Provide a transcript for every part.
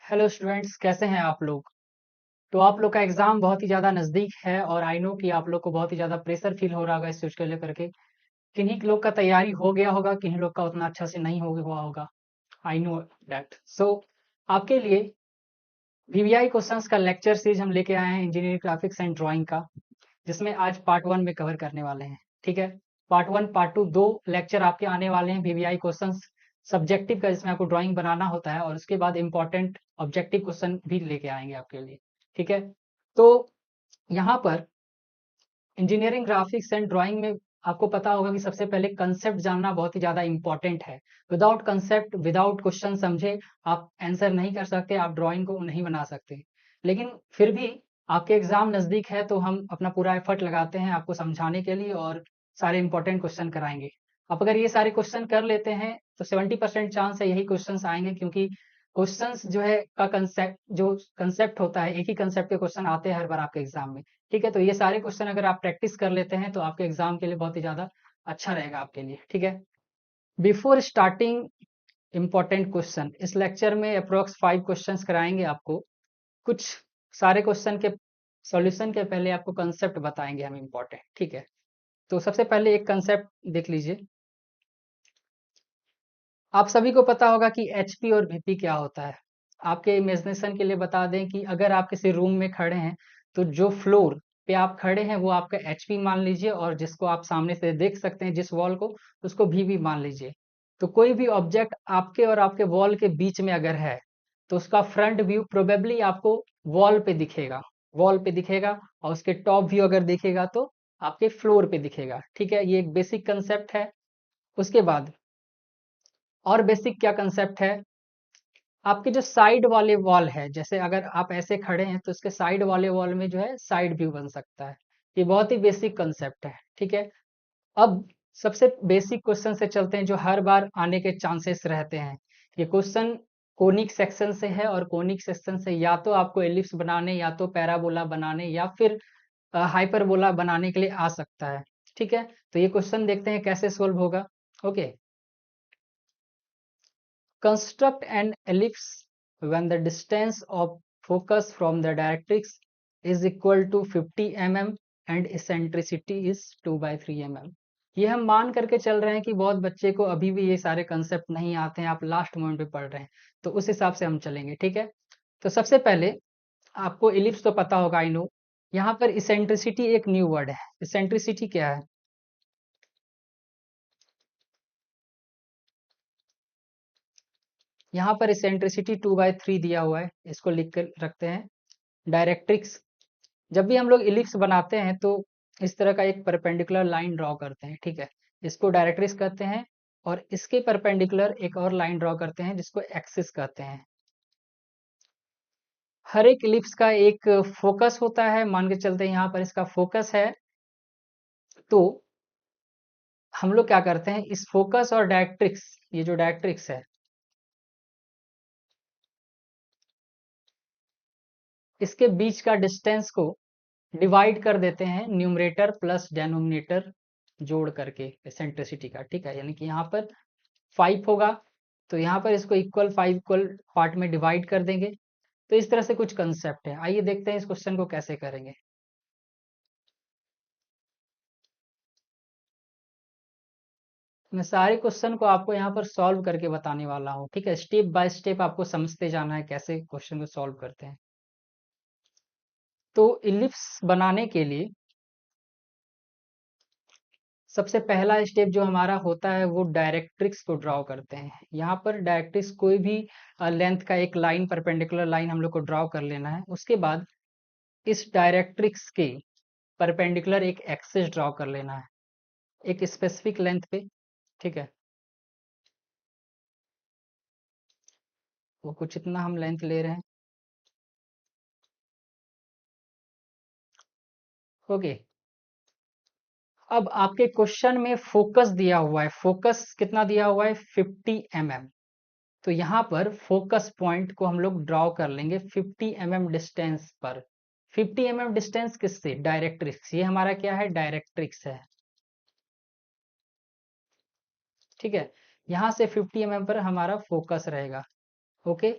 Hello students, कैसे हैं आप लोग। तो आप लोग का एग्जाम बहुत ही ज़्यादा नज़दीक है और आई नो कि आप लोग को बहुत ही ज़्यादा प्रेशर फील हो रहा होगा इस चीज़ को लेकर के। किन्हीं लोग का तैयारी हो गया होगा, किन्हीं लोग का उतना अच्छा से नहीं हो हुआ होगा। I know that. सो आपके लिए वीवीआई क्वेश्चंस का लेक्चर सीरीज हम लेके आए हैं, इंजीनियरिंग ग्राफिक्स एंड ड्राइंग का, जिसमें आज पार्ट 1 में कवर करने वाले हैं। ठीक है, पार्ट 1 पार्ट 2 दो लेक्चर आपके आने वाले हैं वीवीआई क्वेश्चंस सब्जेक्टिव का, जिसमें आपको ड्राइंग बनाना होता है, और उसके बाद इंपॉर्टेंट ऑब्जेक्टिव क्वेश्चन भी लेके आएंगे आपके लिए। ठीक है, तो यहाँ पर इंजीनियरिंग ग्राफिक्स एंड ड्राइंग में आपको पता होगा कि सबसे पहले कंसेप्ट जानना बहुत ही ज़्यादा इंपॉर्टेंट है। विदाउट कंसेप्ट, विदाउट क्वेश्चन समझे आप आंसर नहीं कर सकते, आप ड्राइंग को नहीं बना सकते। लेकिन फिर भी आपके एग्जाम नज़दीक है तो हम अपना पूरा एफर्ट लगाते हैं आपको समझाने के लिए, और सारे इंपॉर्टेंट क्वेश्चन कराएंगे। आप अगर ये सारे क्वेश्चन कर लेते हैं तो 70% चांस है यही क्वेश्चन आएंगे, क्योंकि क्वेश्चंस जो है का कंसेप्ट होता है, एक ही कंसेप्ट के क्वेश्चन आते हैं हर बार आपके एग्जाम में। ठीक है, तो ये सारे क्वेश्चन अगर आप प्रैक्टिस कर लेते हैं तो आपके एग्जाम के लिए बहुत ही ज़्यादा अच्छा रहेगा आपके लिए। ठीक है, बिफोर स्टार्टिंग इम्पोर्टेंट क्वेश्चन, इस लेक्चर में अप्रोक्स 5 क्वेश्चंस कराएंगे आपको। कुछ सारे क्वेश्चन के सॉल्यूशन के पहले आपको कंसेप्ट बताएंगे हम इम्पोर्टेंट। ठीक है, तो सबसे पहले एक कंसेप्ट देख लीजिए। आप सभी को पता होगा कि एचपी और वीपी क्या होता है। आपके इमेजिनेशन के लिए बता दें कि अगर आप किसी रूम में खड़े हैं तो जो फ्लोर पे आप खड़े हैं वो आपका एचपी मान लीजिए, और जिसको आप सामने से देख सकते हैं जिस वॉल को, उसको वीवी मान लीजिए। तो कोई भी ऑब्जेक्ट आपके और आपके वॉल के बीच में अगर है तो उसका फ्रंट व्यू प्रोबेबली आपको वॉल पे दिखेगा, वॉल पे दिखेगा, और उसके टॉप व्यू अगर दिखेगा तो आपके फ्लोर पे दिखेगा। ठीक है, ये एक बेसिक कंसेप्ट है। उसके बाद और बेसिक क्या कंसेप्ट है, आपके जो साइड वाले वॉल है, जैसे अगर आप ऐसे खड़े हैं तो इसके साइड वाले वॉल में जो है साइड व्यू बन सकता है। ये बहुत ही बेसिक कंसेप्ट है। ठीक है, अब सबसे बेसिक क्वेश्चन से चलते हैं जो हर बार आने के चांसेस रहते हैं। ये क्वेश्चन कोनिक सेक्शन से है, और कोनिक सेक्शन से या तो आपको एलिप्स बनाने, या तो पैराबोला बनाने, या फिर हाइपरबोला बनाने के लिए आ सकता है। ठीक है, तो ये क्वेश्चन देखते हैं कैसे सोल्व होगा। Okay, construct an ellipse when the distance of focus from the directrix is equal to 50 mm and eccentricity is 2/3 mm। ये हम मान करके चल रहे हैं कि बहुत बच्चे को अभी भी ये सारे कंसेप्ट नहीं आते हैं, आप लास्ट मोमेंट पे पढ़ रहे हैं, तो उस हिसाब से हम चलेंगे। ठीक है, तो सबसे पहले आपको इलिप्स तो पता होगा, आई नो। यहाँ पर इसेंट्रिसिटी एक न्यू वर्ड है। इसेंट्रिसिटी क्या है? यहाँ पर इसेंट्रिसिटी 2/3 दिया हुआ है, इसको लिख कर रखते हैं। डायरेक्ट्रिक्स, जब भी हम लोग इलिप्स बनाते हैं तो इस तरह का एक परपेंडिकुलर लाइन ड्रॉ करते हैं। ठीक है, इसको डायरेक्ट्रिक्स कहते हैं, और इसके परपेंडिकुलर एक और लाइन ड्रॉ करते हैं जिसको एक्सिस कहते हैं। हर एक इलिप्स का एक फोकस होता है, मान के चलते हैं यहाँ पर इसका फोकस है। तो हम लोग क्या करते हैं, इस फोकस और डायरेक्ट्रिक्स, ये जो डायरेक्ट्रिक्स है, इसके बीच का डिस्टेंस को डिवाइड कर देते हैं न्यूमरेटर प्लस डेनोमिनेटर जोड़ करके एसेंट्रिसिटी का। ठीक है, यानी कि यहाँ पर 5 होगा, तो यहाँ पर इसको इक्वल 5 इक्वल पार्ट में डिवाइड कर देंगे। तो इस तरह से कुछ कंसेप्ट है। आइए देखते हैं इस क्वेश्चन को कैसे करेंगे। मैं सारे क्वेश्चन को आपको यहाँ पर सॉल्व करके बताने वाला हूँ। ठीक है, स्टेप बाय स्टेप आपको समझते जाना है कैसे क्वेश्चन को सॉल्व करते हैं। तो इलिप्स बनाने के लिए सबसे पहला स्टेप जो हमारा होता है वो डायरेक्ट्रिक्स को ड्रॉ करते हैं। यहाँ पर डायरेक्ट्रिक्स कोई भी लेंथ का एक लाइन, परपेंडिकुलर लाइन हम लोग को ड्रॉ कर लेना है। उसके बाद इस डायरेक्ट्रिक्स के परपेंडिकुलर एक एक्सिस ड्रॉ कर लेना है एक स्पेसिफिक लेंथ पे। ठीक है, वो कुछ इतना हम लेंथ ले रहे हैं। ओके, अब आपके क्वेश्चन में फोकस दिया हुआ है, फोकस कितना दिया हुआ है, 50 mm। तो यहाँ पर फोकस पॉइंट को हम लोग ड्रॉ कर लेंगे 50 mm डिस्टेंस पर। 50 mm डिस्टेंस किससे? डायरेक्ट्रिक्स। ये हमारा क्या है? डायरेक्ट्रिक्स है। ठीक है, यहाँ से 50 mm पर हमारा फोकस रहेगा। ओके,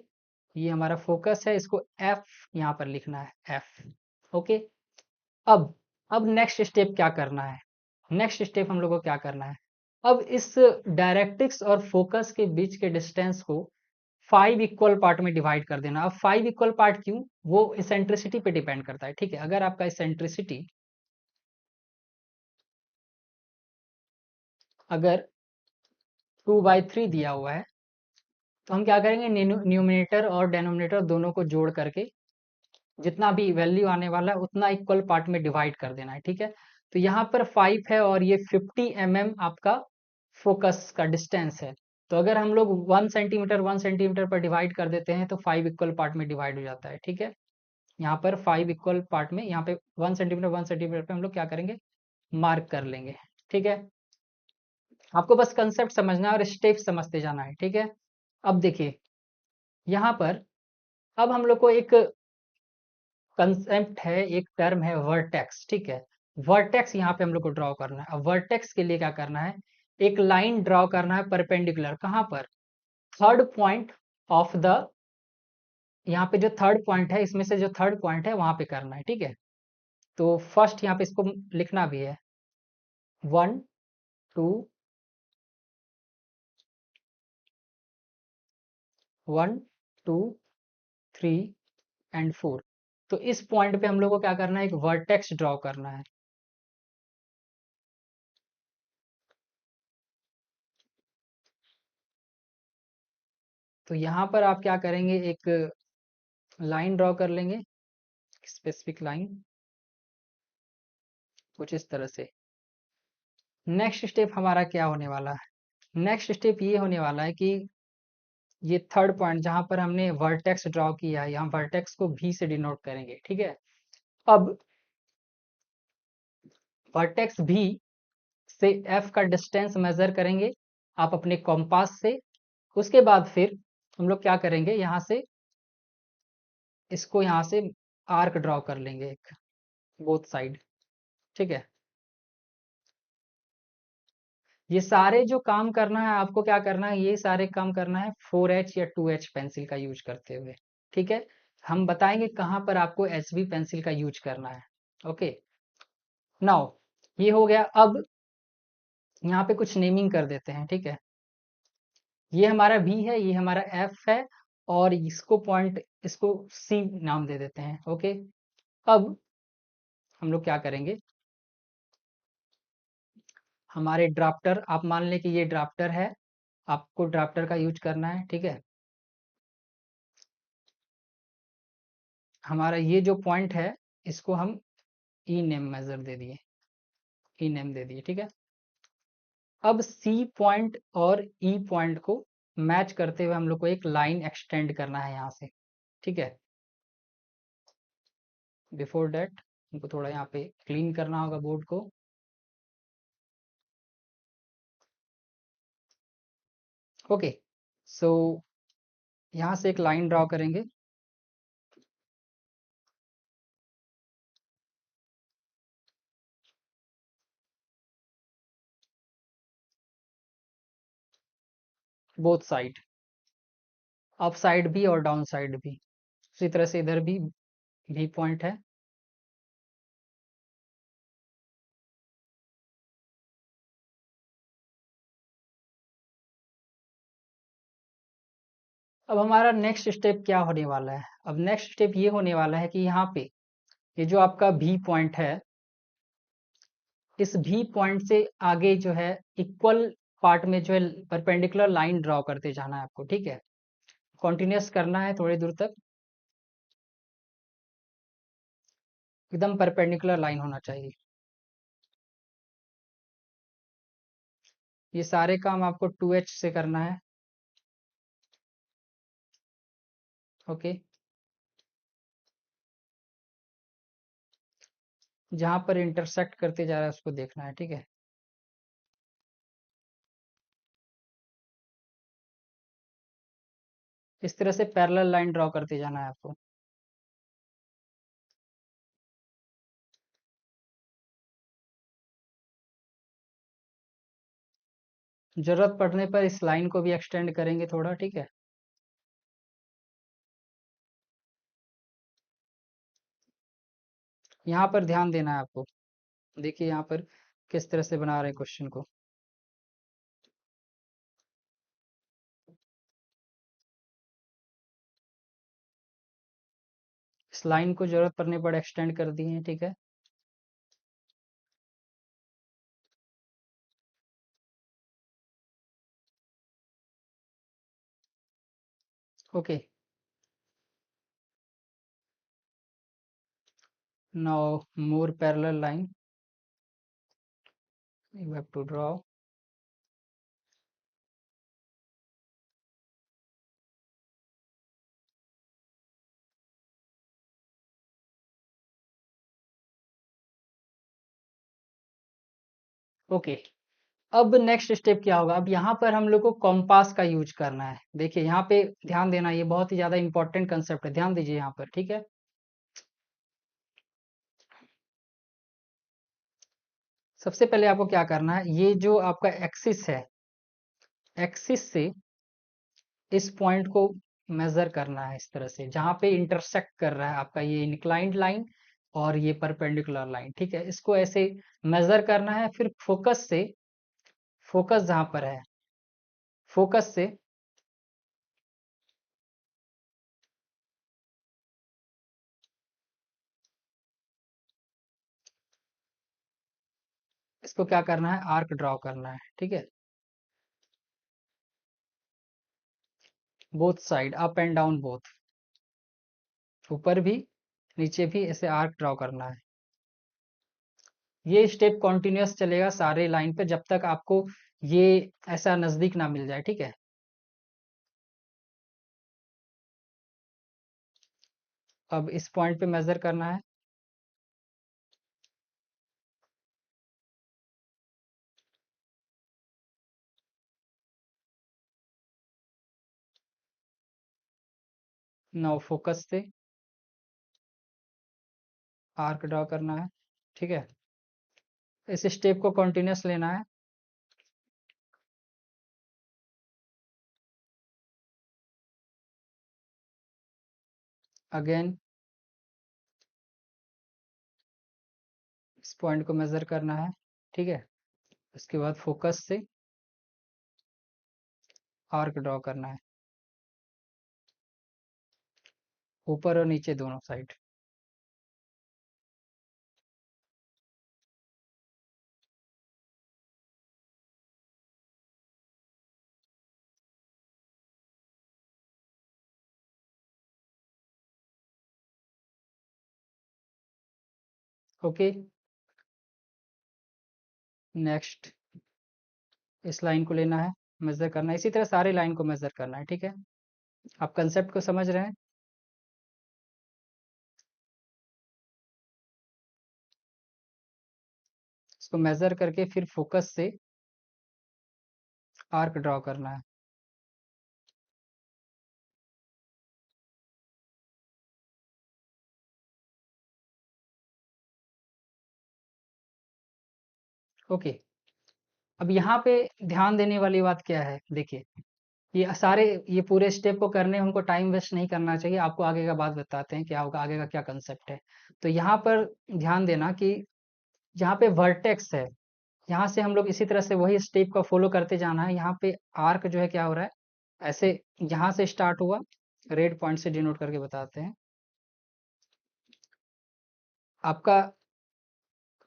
ये हमारा फोकस है, इसको एफ यहाँ पर लिखना है, एफ। ओके। अब अब नेक्स्ट स्टेप क्या करना है? नेक्स्ट स्टेप हम लोग को क्या करना है? अब इस डायरेक्ट्रिक्स और फोकस के बीच के डिस्टेंस को 5 इक्वल पार्ट में डिवाइड कर देना। अब 5 इक्वल पार्ट क्यों? वो इसेंट्रिसिटी पे डिपेंड करता है, ठीक है। अगर आपका इसेंट्रिसिटी अगर 2/3 दिया हुआ है, तो हम क्या करेंगे, न्यूमिनेटर और डेनोमिनेटर दोनों को जोड़ करके जितना भी वैल्यू आने वाला है उतना इक्वल पार्ट में डिवाइड कर देना है, ठीक है। तो यहाँ पर 5 है और ये 50 mm आपका फोकस का डिस्टेंस है। तो अगर हम लोग 1 सेंटीमीटर पर डिवाइड कर देते हैं तो 5 इक्वल पार्ट में डिवाइड हो जाता है, ठीक है। यहाँ पर 5 इक्वल पार्ट में, यहाँ पे 1 सेंटीमीटर पे हम लोग क्या करेंगे, मार्क कर लेंगे, ठीक है। आपको बस कंसेप्ट समझना है और स्टेप समझते जाना है, ठीक है। अब देखिए यहाँ पर, अब हम लोग को एक कंसेप्ट है, एक टर्म है वर्टेक्स, ठीक है। वर्टेक्स यहाँ पे हम लोग को ड्रॉ करना है। अब वर्टेक्स के लिए क्या करना है, एक लाइन ड्रॉ करना है परपेंडिकुलर, कहाँ पर, थर्ड पॉइंट ऑफ द, यहाँ पे जो थर्ड पॉइंट है, इसमें से जो थर्ड पॉइंट है वहां पे करना है, ठीक है। तो फर्स्ट यहाँ पे इसको लिखना भी है, 1 2 1 2 3 एंड 4। तो इस पॉइंट पे हम लोग को क्या करना है, एक वर्टेक्स ड्रॉ करना है। तो यहाँ पर आप क्या करेंगे, एक लाइन ड्रॉ कर लेंगे, स्पेसिफिक लाइन, कुछ इस तरह से। नेक्स्ट स्टेप हमारा क्या होने वाला है, नेक्स्ट स्टेप ये होने वाला है कि ये थर्ड पॉइंट जहां पर हमने वर्टेक्स ड्रॉ किया है, यहाँ वर्टेक्स को भी से डिनोट करेंगे, ठीक है। अब वर्टेक्स भी से एफ का डिस्टेंस मेजर करेंगे आप अपने कॉम्पास से। उसके बाद फिर हम लोग क्या करेंगे, यहाँ से इसको यहाँ से आर्क ड्रॉ कर लेंगे एक, बोथ साइड, ठीक है। ये सारे जो काम करना है आपको, क्या करना है, ये सारे काम करना है 4H या 2H पेंसिल का यूज करते हुए, ठीक है। हम बताएंगे कहाँ पर आपको HB पेंसिल का यूज करना है। ओके, नाउ ये हो गया। अब यहाँ पे कुछ नेमिंग कर देते हैं, ठीक है। ये हमारा V है, ये हमारा F है, और इसको पॉइंट, इसको C नाम दे देते हैं। ओके, अब हम लोग क्या करेंगे, हमारे ड्राफ्टर, आप मान लें कि ये ड्राफ्टर है, आपको ड्राफ्टर का यूज करना है, ठीक है। हमारा ये जो पॉइंट है, इसको हम ई नेम मेजर दे दिए, ई नेम दे दिए, ठीक है। अब सी पॉइंट और ई पॉइंट को मैच करते हुए हम लोग को एक लाइन एक्सटेंड करना है यहाँ से, ठीक है। बिफोर डेट हमको थोड़ा यहाँ पे क्लीन करना होगा बोर्ड को। ओके, सो यहाँ से एक लाइन ड्रॉ करेंगे। बोथ साइड, अप साइड भी और डाउन साइड भी। उसी तरह से इधर भी पॉइंट है। अब हमारा नेक्स्ट स्टेप क्या होने वाला है, अब नेक्स्ट स्टेप ये होने वाला है कि यहाँ पे ये जो आपका भी पॉइंट है, इस भी पॉइंट से आगे जो है इक्वल पार्ट में जो है परपेंडिकुलर लाइन ड्रॉ करते जाना है आपको, ठीक है। कॉन्टिन्यूस करना है थोड़ी दूर तक, एकदम परपेंडिकुलर लाइन होना चाहिए। ये सारे काम आपको 2H से करना है। ओके, जहां पर इंटरसेक्ट करते जा रहा है उसको देखना है, ठीक है। इस तरह से पैरेलल लाइन ड्रॉ करते जाना है आपको। जरूरत पड़ने पर इस लाइन को भी एक्सटेंड करेंगे थोड़ा, ठीक है। यहाँ पर ध्यान देना है आपको। देखिए यहाँ पर किस तरह से बना रहे हैं क्वेश्चन को। इस लाइन को जरूरत पड़ने पर एक्सटेंड कर दिए हैं, ठीक है। Okay, now more parallel line you have to draw. Okay, अब नेक्स्ट स्टेप क्या होगा। अब यहाँ पर हम लोग को कॉम्पास का यूज करना है। देखिए यहाँ पे ध्यान देना, ये बहुत ही ज्यादा इंपॉर्टेंट कंसेप्ट है, ध्यान दीजिए यहाँ पर, ठीक है। सबसे पहले आपको क्या करना है, ये जो आपका एक्सिस है, एक्सिस से इस पॉइंट को मेजर करना है इस तरह से, जहां पे इंटरसेक्ट कर रहा है आपका ये इंक्लाइंड लाइन और ये परपेंडिकुलर लाइन, ठीक है। इसको ऐसे मेजर करना है। फिर फोकस से, फोकस जहां पर है, फोकस से इसको क्या करना है, आर्क ड्रॉ करना है, ठीक है। Both side, up and down both, ऊपर भी नीचे भी ऐसे आर्क ड्रॉ करना है। ये स्टेप कॉन्टिन्यूअस चलेगा सारे लाइन पे जब तक आपको ये ऐसा नजदीक ना मिल जाए, ठीक है। अब इस पॉइंट पे मेजर करना है। नाउ फोकस से आर्क ड्रॉ करना है, ठीक है। इस स्टेप को कंटिन्यूअस लेना है। अगेन इस पॉइंट को मेजर करना है, ठीक है। उसके बाद फोकस से आर्क ड्रॉ करना है, ऊपर और नीचे दोनों साइड। ओके, नेक्स्ट इस लाइन को लेना है, मेजर करना है। इसी तरह सारे लाइन को मेजर करना है, ठीक है। आप कंसेप्ट को समझ रहे हैं। इसको मेजर करके फिर फोकस से आर्क ड्रॉ करना है। ओके, अब यहाँ पे ध्यान देने वाली बात क्या है, देखिए ये सारे, ये पूरे स्टेप को करने में हमको टाइम वेस्ट नहीं करना चाहिए। आपको आगे का बात बताते हैं क्या होगा, आगे का क्या कंसेप्ट है। तो यहाँ पर ध्यान देना कि जहाँ पे वर्टेक्स है, यहाँ से हम लोग इसी तरह से वही स्टेप का फॉलो करते जाना है। यहाँ पे आर्क जो है क्या हो रहा है, ऐसे यहाँ से स्टार्ट हुआ, रेड पॉइंट से डिनोट करके बताते हैं। आपका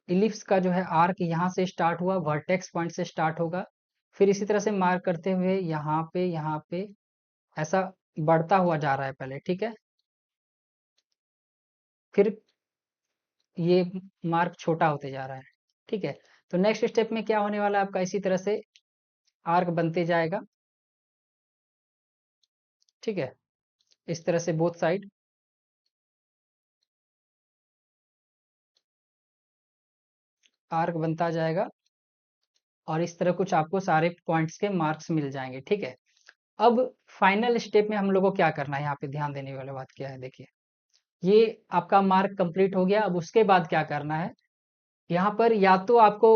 इलिप्स का जो है आर्क यहाँ से स्टार्ट हुआ, वर्टेक्स पॉइंट से स्टार्ट होगा, फिर इसी तरह से मार्क करते हुए यहाँ पे ऐसा बढ़ता हुआ जा रहा है पहले, ठीक है। फिर ये मार्क छोटा होते जा रहा है, ठीक है। तो नेक्स्ट स्टेप में क्या होने वाला है आपका, इसी तरह से आर्क बनते जाएगा, ठीक है। इस तरह से बोथ साइड आर्क बनता जाएगा और इस तरह कुछ आपको सारे पॉइंट्स के मार्क्स मिल जाएंगे, ठीक है। अब फाइनल स्टेप में हम लोग को क्या करना है, यहाँ पे ध्यान देने वाली बात क्या है, देखिए ये आपका मार्क कंप्लीट हो गया। अब उसके बाद क्या करना है, यहाँ पर या तो आपको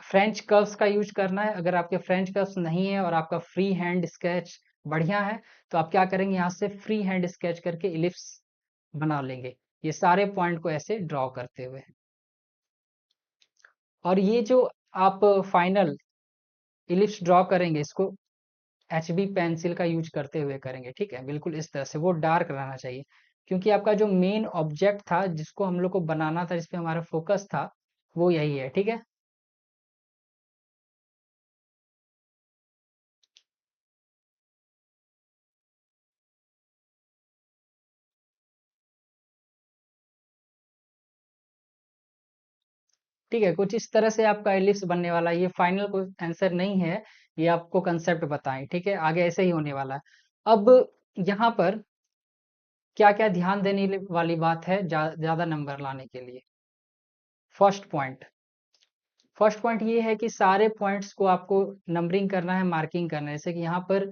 फ्रेंच कर्व्स का यूज करना है। अगर आपके फ्रेंच कर्व्स नहीं है और आपका फ्री हैंड स्केच बढ़िया है, तो आप क्या करेंगे, यहाँ से फ्री हैंड स्केच करके इलिप्स बना लेंगे। ये सारे पॉइंट को ऐसे ड्रॉ करते हुए। और ये जो आप फाइनल इलिप्स ड्रॉ करेंगे इसको HB पेंसिल का यूज करते हुए करेंगे, ठीक है, बिल्कुल इस तरह से। वो डार्क रहना चाहिए क्योंकि आपका जो मेन ऑब्जेक्ट था जिसको हम लोग को बनाना था, जिसपे हमारा फोकस था, वो यही है, ठीक है। ठीक है, कुछ इस तरह से आपका एलिप्स बनने वाला है। ये फाइनल कोई आंसर नहीं है, ये आपको कंसेप्ट बताएं, ठीक है, आगे ऐसे ही होने वाला है। अब यहाँ पर क्या क्या ध्यान देने वाली बात है ज्यादा नंबर लाने के लिए। फर्स्ट पॉइंट ये है कि सारे पॉइंट्स को आपको नंबरिंग करना है, मार्किंग करना है। जैसे कि यहाँ पर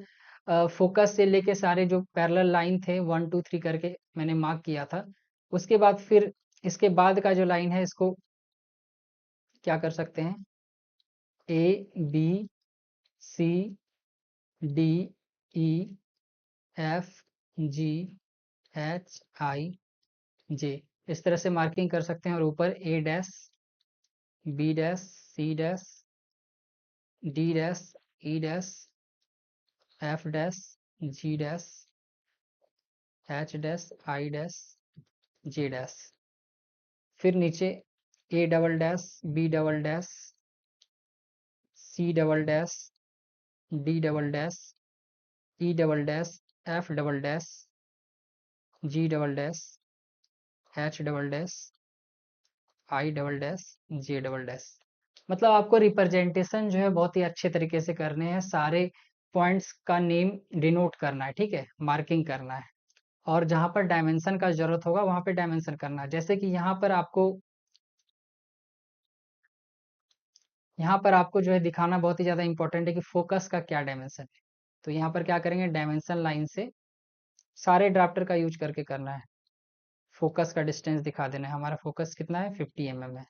फोकस से लेके सारे जो पैरेलल लाइन थे 1 2 3 करके मैंने मार्क किया था। उसके बाद फिर इसके बाद का जो लाइन है इसको क्या कर सकते हैं, ABCDEFGHIJ, इस तरह से मार्किंग कर सकते हैं। और ऊपर A', B', C', D', E', F', G', H', I', J', फिर नीचे A', B', C', D', E', F', G', H', I', J'। मतलब आपको रिप्रेजेंटेशन जो है बहुत ही अच्छे तरीके से करने हैं, सारे पॉइंट्स का नेम डिनोट करना है, ठीक है, मार्किंग करना है। और जहां पर डायमेंशन का जरूरत होगा वहां पे डायमेंशन करना है। जैसे कि यहाँ पर आपको जो है दिखाना बहुत ही ज्यादा इंपॉर्टेंट है कि फोकस का क्या डायमेंशन है। तो यहाँ पर क्या करेंगे, डायमेंशन लाइन से सारे ड्राफ्टर का यूज करके करना है। फोकस का डिस्टेंस दिखा देना है, हमारा फोकस कितना है, 50 mm है,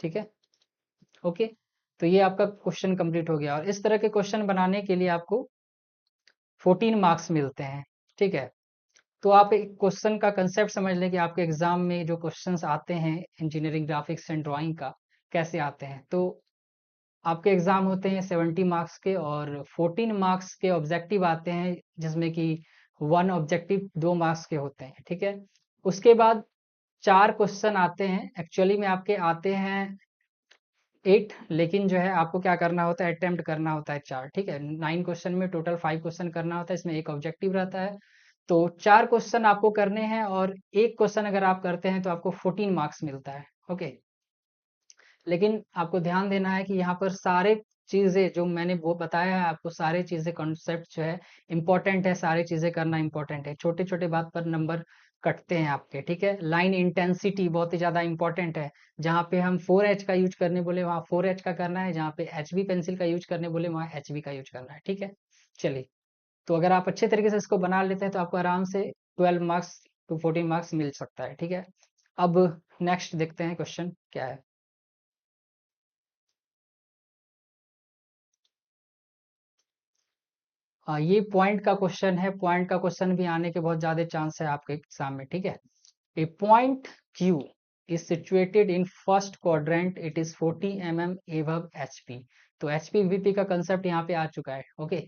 ठीक है, ओके। तो ये आपका क्वेश्चन कंप्लीट हो गया। और इस तरह के क्वेश्चन बनाने के लिए आपको 14 मार्क्स मिलते हैं, ठीक है। तो आप एक क्वेश्चन का कंसेप्ट समझ लें कि आपके एग्जाम में जो क्वेश्चंस आते हैं इंजीनियरिंग ग्राफिक्स एंड ड्राइंग का कैसे आते हैं। तो आपके एग्जाम होते हैं 70 मार्क्स के, और 14 मार्क्स के ऑब्जेक्टिव आते हैं, जिसमें कि 1 ऑब्जेक्टिव 2 मार्क्स के होते हैं, ठीक है। उसके बाद 4 क्वेश्चन आते हैं, एक्चुअली में आपके आते हैं 8, लेकिन जो है आपको क्या करना होता है, अटेम्प्ट करना होता है 4, ठीक है। 9 क्वेश्चन में टोटल 5 क्वेश्चन करना होता है, इसमें एक ऑब्जेक्टिव रहता है। तो 4 क्वेश्चन आपको करने हैं, और एक क्वेश्चन अगर आप करते हैं तो आपको 14 मार्क्स मिलता है, ओके। लेकिन आपको ध्यान देना है कि यहाँ पर सारे चीजें जो मैंने वो बताया है आपको, सारे चीजें कॉन्सेप्ट जो है इंपॉर्टेंट है, सारी चीजें करना इंपॉर्टेंट है। छोटे छोटे बात पर नंबर कटते हैं आपके, ठीक है। लाइन इंटेंसिटी बहुत ही ज्यादा इंपॉर्टेंट है। जहाँ पे हम 4H का यूज करने बोले वहाँ 4H का करना है, जहाँ पे HB पेंसिल का यूज करने बोले वहाँ HB का यूज करना है, ठीक है। चलिए, तो अगर आप अच्छे तरीके से इसको बना लेते हैं तो आपको आराम से 12 मार्क्स टू 14 मार्क्स मिल सकता है, ठीक है। अब नेक्स्ट देखते हैं क्वेश्चन क्या है। हाँ, ये पॉइंट का क्वेश्चन है। पॉइंट का क्वेश्चन भी आने के बहुत ज्यादा चांस है आपके एग्जाम में, ठीक है। A point Q is situated in first quadrant, it is 40 mm above HP। तो HP VP का कंसेप्ट यहाँ पे आ चुका है, ओके।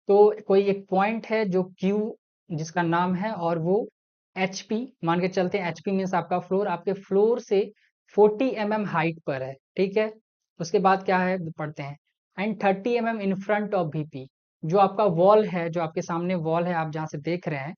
तो कोई एक पॉइंट है जो Q जिसका नाम है, और वो HP मान के चलते हैं। HP मीन्स आपका फ्लोर, आपके फ्लोर से 40 mm हाइट पर है, ठीक है। उसके बाद क्या है पढ़ते हैं, and 30 mm in front of VP। जो आपका वॉल है, जो आपके सामने वॉल है, आप जहाँ से देख रहे हैं,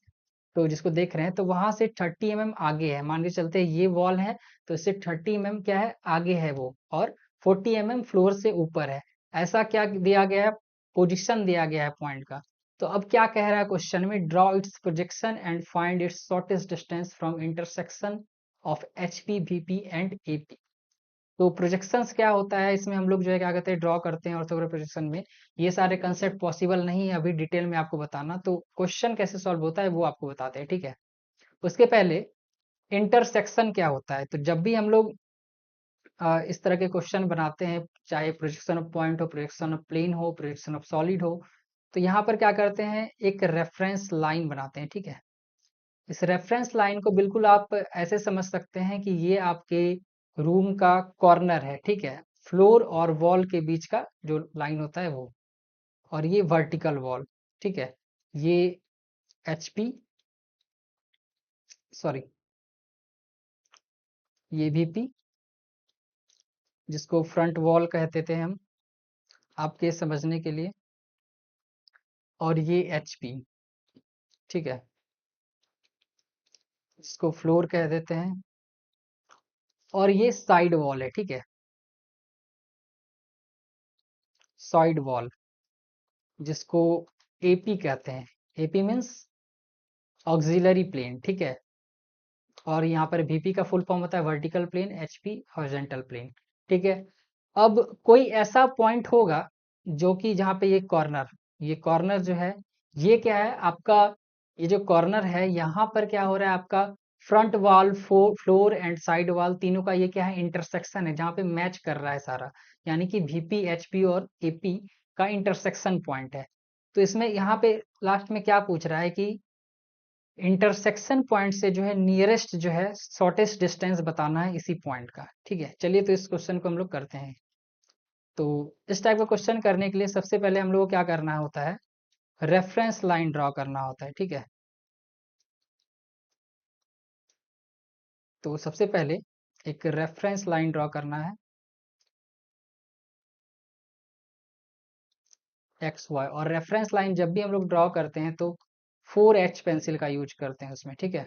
तो जिसको देख रहे हैं, तो वहां से 30 mm आगे है। मान के चलते हैं ये वॉल है, तो इससे 30 mm क्या है, आगे है वो, और 40 mm फ्लोर से ऊपर है। ऐसा क्या दिया गया है, पोजिशन दिया गया है पॉइंट का। तो अब क्या कह रहा है क्वेश्चन में, draw it's projection and find its shortest distance from intersection of HP VP and AP। तो प्रोजेक्शंस क्या होता है, इसमें हम लोग जो है क्या कहते हैं, ड्रॉ करते हैं ऑर्थोग्राफिक प्रोजेक्शन में। ये सारे कंसेप्ट पॉसिबल नहीं है अभी डिटेल में आपको बताना, तो क्वेश्चन कैसे सॉल्व होता है वो आपको बताते हैं, ठीक है। उसके पहले इंटरसेक्शन क्या होता है। तो जब भी हम लोग इस तरह के क्वेश्चन बनाते हैं, चाहे प्रोजेक्शन ऑफ पॉइंट हो, प्रोजेक्शन ऑफ प्लेन हो, प्रोजेक्शन ऑफ सॉलिड हो, तो यहाँ पर क्या करते हैं, एक रेफरेंस लाइन बनाते हैं, ठीक है। इस रेफरेंस लाइन को बिल्कुल आप ऐसे समझ सकते हैं कि ये आपके रूम का कॉर्नर है, ठीक है, फ्लोर और वॉल के बीच का जो लाइन होता है वो, और ये वर्टिकल वॉल, ठीक है, ये एचपी, सॉरी, ये वीपी, जिसको फ्रंट वॉल कहते थे हम आपके समझने के लिए, और ये एचपी, ठीक है, जिसको फ्लोर कह देते हैं, और ये साइड वॉल है, ठीक है, साइड वॉल, जिसको एपी कहते हैं। एपी मीन्स ऑक्सिलरी प्लेन, ठीक है, और यहाँ पर वीपी का फुल फॉर्म होता है vertical plane, HP horizontal plane, ठीक है। अब कोई ऐसा पॉइंट होगा जो कि जहाँ पे ये कॉर्नर जो है, ये क्या है आपका, ये जो कॉर्नर है यहाँ पर क्या हो रहा है आपका, front wall, floor and side wall तीनों का ये क्या है, इंटरसेक्शन है, जहाँ पे मैच कर रहा है सारा, यानी कि वीपी, एचपी और एपी का इंटरसेक्शन पॉइंट है। तो इसमें यहाँ पे लास्ट में क्या पूछ रहा है कि इंटरसेक्शन पॉइंट से जो है नियरेस्ट जो है शॉर्टेस्ट डिस्टेंस बताना है इसी पॉइंट का, ठीक है। चलिए तो इस क्वेश्चन को हम लोग करते हैं। तो इस टाइप का क्वेश्चन करने के लिए सबसे पहले हम लोग को क्या करना होता है, रेफरेंस लाइन ड्रॉ करना होता है, ठीक है। तो सबसे पहले एक रेफरेंस लाइन ड्रॉ करना है, एक्स वाई, और रेफरेंस लाइन जब भी हम लोग ड्रॉ करते हैं तो 4H पेंसिल का यूज करते हैं उसमें, ठीक है।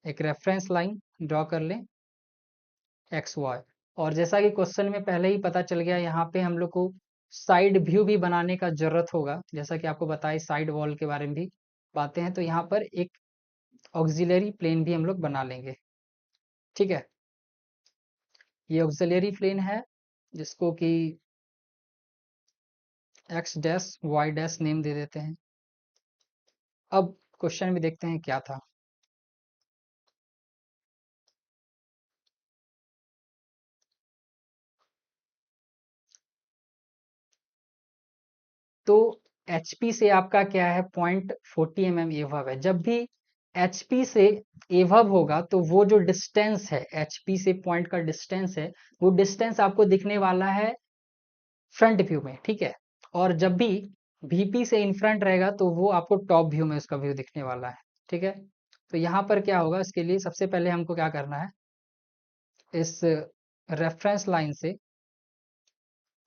एक रेफरेंस लाइन ड्रॉ कर लें, एक्स वाई, और जैसा कि क्वेश्चन में पहले ही पता चल गया, यहाँ पे हम लोग को साइड व्यू भी बनाने का जरूरत होगा, जैसा कि आपको बताया साइड वॉल के बारे में भी बातें हैं, तो यहाँ पर एक ऑक्सिलरी प्लेन भी हम लोग बना लेंगे, ठीक है। ये ऑक्सिलरी प्लेन है, जिसको कि X dash Y dash name दे देते हैं। अब क्वेश्चन में देखते हैं क्या था। तो HP से आपका क्या है, पॉइंट 40 mm एवब है। जब भी HP से एवब होगा तो वो जो डिस्टेंस है, HP से पॉइंट का डिस्टेंस है, वो डिस्टेंस आपको दिखने वाला है फ्रंट व्यू में, ठीक है। और जब भी VP से इन फ्रंट रहेगा तो वो आपको टॉप व्यू में उसका व्यू दिखने वाला है, ठीक है। तो यहाँ पर क्या होगा, इसके लिए सबसे पहले हमको क्या करना है, इस रेफरेंस लाइन से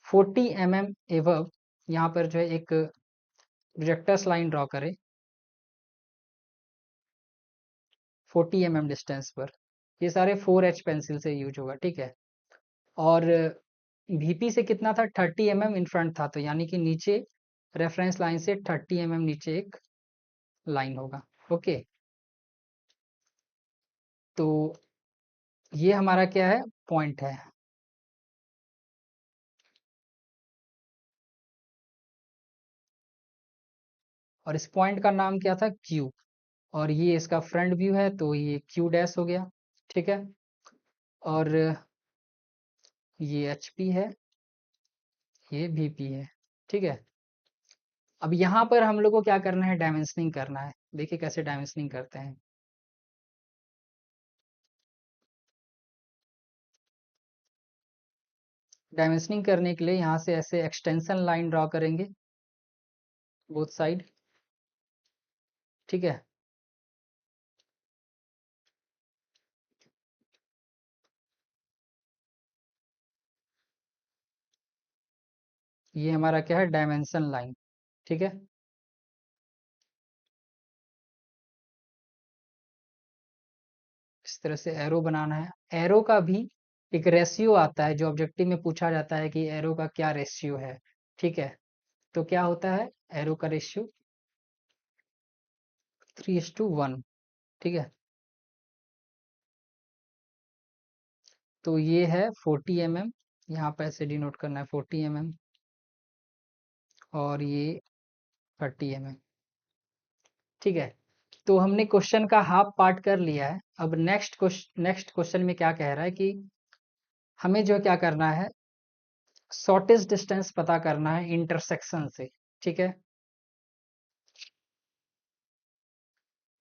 40 mm एवब यहाँ पर जो है एक प्रोजेक्टर्स लाइन ड्रॉ करें 40 mm डिस्टेंस पर। ये सारे 4H पेंसिल से यूज होगा, ठीक है। और VP से कितना था, 30 mm इन फ्रंट था, तो यानी कि नीचे रेफरेंस लाइन से 30 mm नीचे एक लाइन होगा, ओके। तो ये हमारा क्या है, पॉइंट है, और इस पॉइंट का नाम क्या था, Q, और ये इसका फ्रंट व्यू है तो ये Q डैश हो गया, ठीक है। और ये HP है, ये VP है, ठीक है। अब यहाँ पर हम लोग को क्या करना है, डायमेंशनिंग करना है। देखिए कैसे डायमेंशनिंग करते हैं। डायमेंशनिंग करने के लिए यहाँ से ऐसे एक्सटेंशन लाइन ड्रॉ करेंगे बोथ साइड, ठीक है। ये हमारा क्या है, डायमेंशन लाइन, ठीक है। इस तरह से एरो बनाना है। एरो का भी एक रेशियो आता है, जो ऑब्जेक्टिव में पूछा जाता है कि एरो का क्या रेशियो है, ठीक है। तो क्या होता है, एरो का रेशियो 3:1, ठीक है। तो ये है 40 mm, यहाँ पर ऐसे डिनोट करना है 40 mm, और ये 30 mm, ठीक है। तो हमने क्वेश्चन का हाफ पार्ट कर लिया है। अब नेक्स्ट क्वेश्चन में क्या कह रहा है कि हमें जो क्या करना है, शॉर्टेस्ट डिस्टेंस पता करना है इंटरसेक्शन से, ठीक है।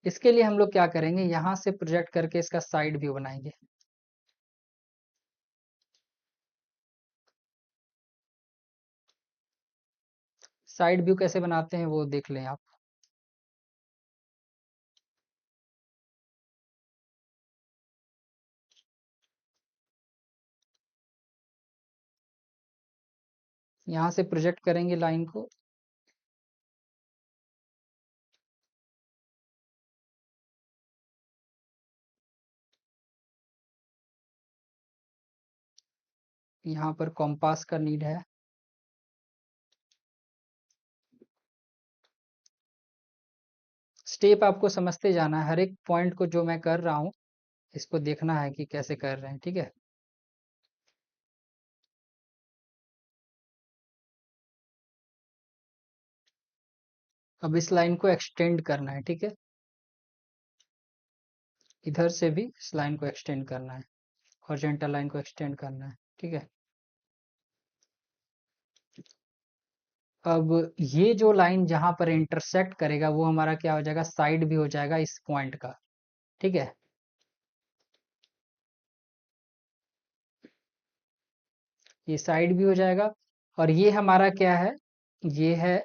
इसके लिए हम लोग क्या करेंगे, यहाँ से प्रोजेक्ट करके इसका साइड व्यू बनाएंगे। साइड व्यू कैसे बनाते हैं वो देख लें आप। यहाँ से प्रोजेक्ट करेंगे लाइन को, यहाँ पर कॉम्पास का नीड है। स्टेप आपको समझते जाना है, हर एक पॉइंट को जो मैं कर रहा हूँ इसको देखना है कि कैसे कर रहे हैं, ठीक है। अब इस लाइन को एक्सटेंड करना है, ठीक है। इधर से भी इस लाइन को एक्सटेंड करना है, हॉरिजॉन्टल लाइन को एक्सटेंड करना है, ठीक है। अब ये जो लाइन जहां पर इंटरसेक्ट करेगा वो हमारा क्या हो जाएगा, साइड भी हो जाएगा इस पॉइंट का, ठीक है। ये साइड भी हो जाएगा और ये हमारा क्या है, ये है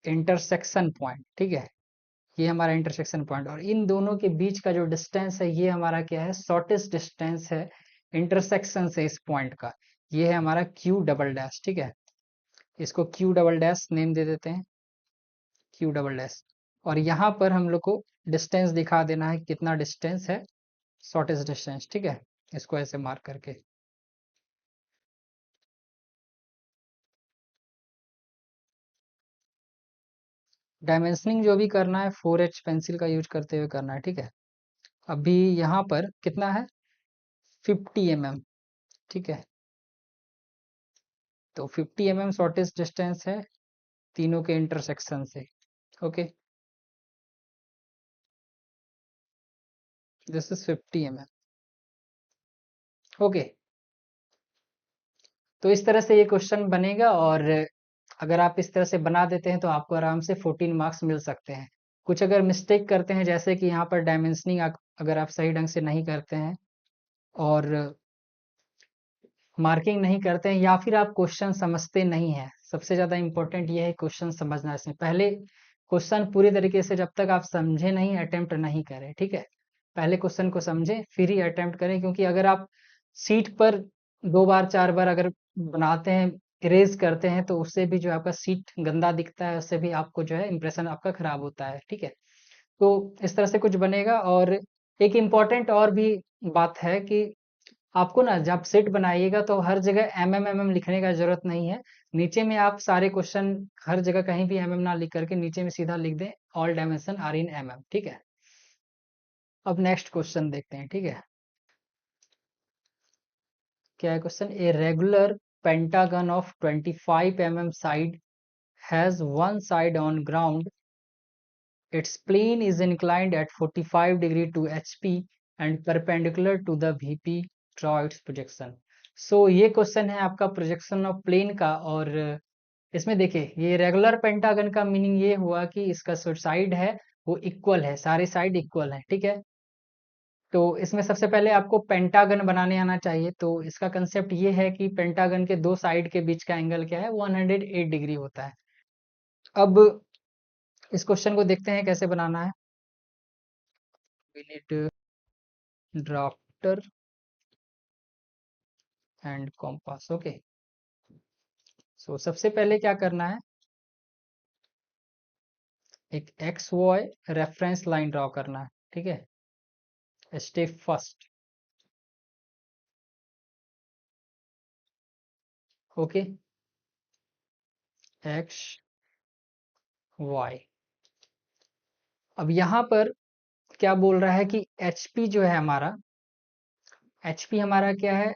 इंटरसेक्शन पॉइंट, ठीक है। ये हमारा इंटरसेक्शन पॉइंट और इन दोनों के बीच का जो डिस्टेंस है ये हमारा क्या है, शॉर्टेस्ट डिस्टेंस है इंटरसेक्शन से इस पॉइंट का। ये है हमारा क्यू डबल डैश, ठीक है। इसको क्यू डबल डैश नेम दे देते हैं, क्यू डबल डैश। और यहाँ पर हम लोग को डिस्टेंस दिखा देना है, कितना डिस्टेंस है, शॉर्टेस्ट डिस्टेंस, ठीक है। इसको ऐसे मार्क करके डायमेंशनिंग जो भी करना है 4H पेंसिल का यूज करते हुए करना है, ठीक है। अभी यहाँ पर कितना है, 50 mm, ठीक है। तो 50 mm शॉर्टेस्ट डिस्टेंस है तीनों के इंटरसेक्शन से, okay. This is 50 mm, okay. तो इस तरह से ये क्वेश्चन बनेगा और अगर आप इस तरह से बना देते हैं तो आपको आराम से 14 मार्क्स मिल सकते हैं। कुछ अगर मिस्टेक करते हैं जैसे कि यहाँ पर डायमेंशनिंग अगर आप सही ढंग से नहीं करते हैं और मार्किंग नहीं करते हैं या फिर आप क्वेश्चन समझते नहीं हैं, सबसे ज़्यादा इंपॉर्टेंट ये है क्वेश्चन समझना। इसमें पहले क्वेश्चन पूरी तरीके से जब तक आप समझे नहीं अटेम्प्ट नहीं करें, ठीक है। पहले क्वेश्चन को समझें फिर ही अटेम्प्ट करें, क्योंकि अगर आप सीट पर 2 बार 4 बार अगर बनाते हैं, इरेज करते हैं, तो उससे भी जो आपका सीट गंदा दिखता है, उससे भी आपको जो है इंप्रेशन आपका खराब होता है, ठीक है। तो इस तरह से कुछ बनेगा। और एक इम्पॉर्टेंट और भी बात है कि आपको ना जब सेट बनाइएगा तो हर जगह mm लिखने का जरूरत नहीं है। नीचे में आप सारे क्वेश्चन हर जगह कहीं भी ना लिख करके नीचे में सीधा लिख दें ऑल डायमेंशन आर इन ठीक है। अब नेक्स्ट क्वेश्चन देखते हैं, ठीक है। क्या है question, a regular pentagon of 25 mm side has one side on ground, its plane is inclined at 45 degree to HP and perpendicular to the VP, draw its projection। सो ये क्वेश्चन है आपका projection of plane का। और इसमें देखिए ये regular pentagon का meaning ये हुआ कि इसका जो साइड है वो इक्वल है, सारे साइड इक्वल है, ठीक है। तो इसमें सबसे पहले आपको पेंटागन बनाने आना चाहिए। तो इसका कंसेप्ट ये है कि पेंटागन के दो साइड के बीच का एंगल क्या है, 108 डिग्री होता है। अब इस क्वेश्चन को देखते हैं कैसे बनाना है। we need drafter and compass, okay. So सबसे पहले क्या करना है, एक X Y reference line draw करना है, ठीक है। Step first, okay, X Y. अब यहाँ पर क्या बोल रहा है कि एचपी जो है हमारा, एचपी हमारा क्या है,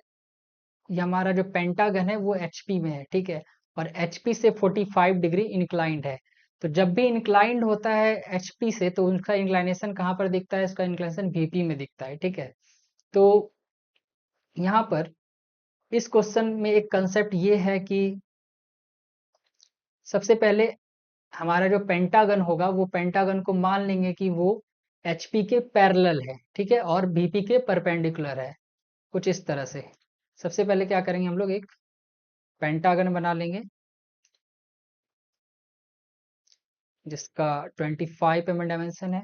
ये हमारा जो पेंटागन है वो एचपी में है, ठीक है। और एचपी से 45 डिग्री इंक्लाइंड है। तो जब भी इंक्लाइंड होता है एचपी से तो उसका इंक्लाइनेशन कहाँ पर दिखता है, इसका इंक्लाइनेशन वीपी में दिखता है, ठीक है। तो यहाँ पर इस क्वेश्चन में एक कंसेप्ट ये है कि सबसे पहले हमारा जो पेंटागन होगा वो पेंटागन को मान लेंगे कि वो HP के पैरेलल है, ठीक है, और VP के परपेंडिकुलर है, कुछ इस तरह से। सबसे पहले क्या करेंगे हम लोग, एक पेंटागन बना लेंगे जिसका 25 mm डायमेंशन है।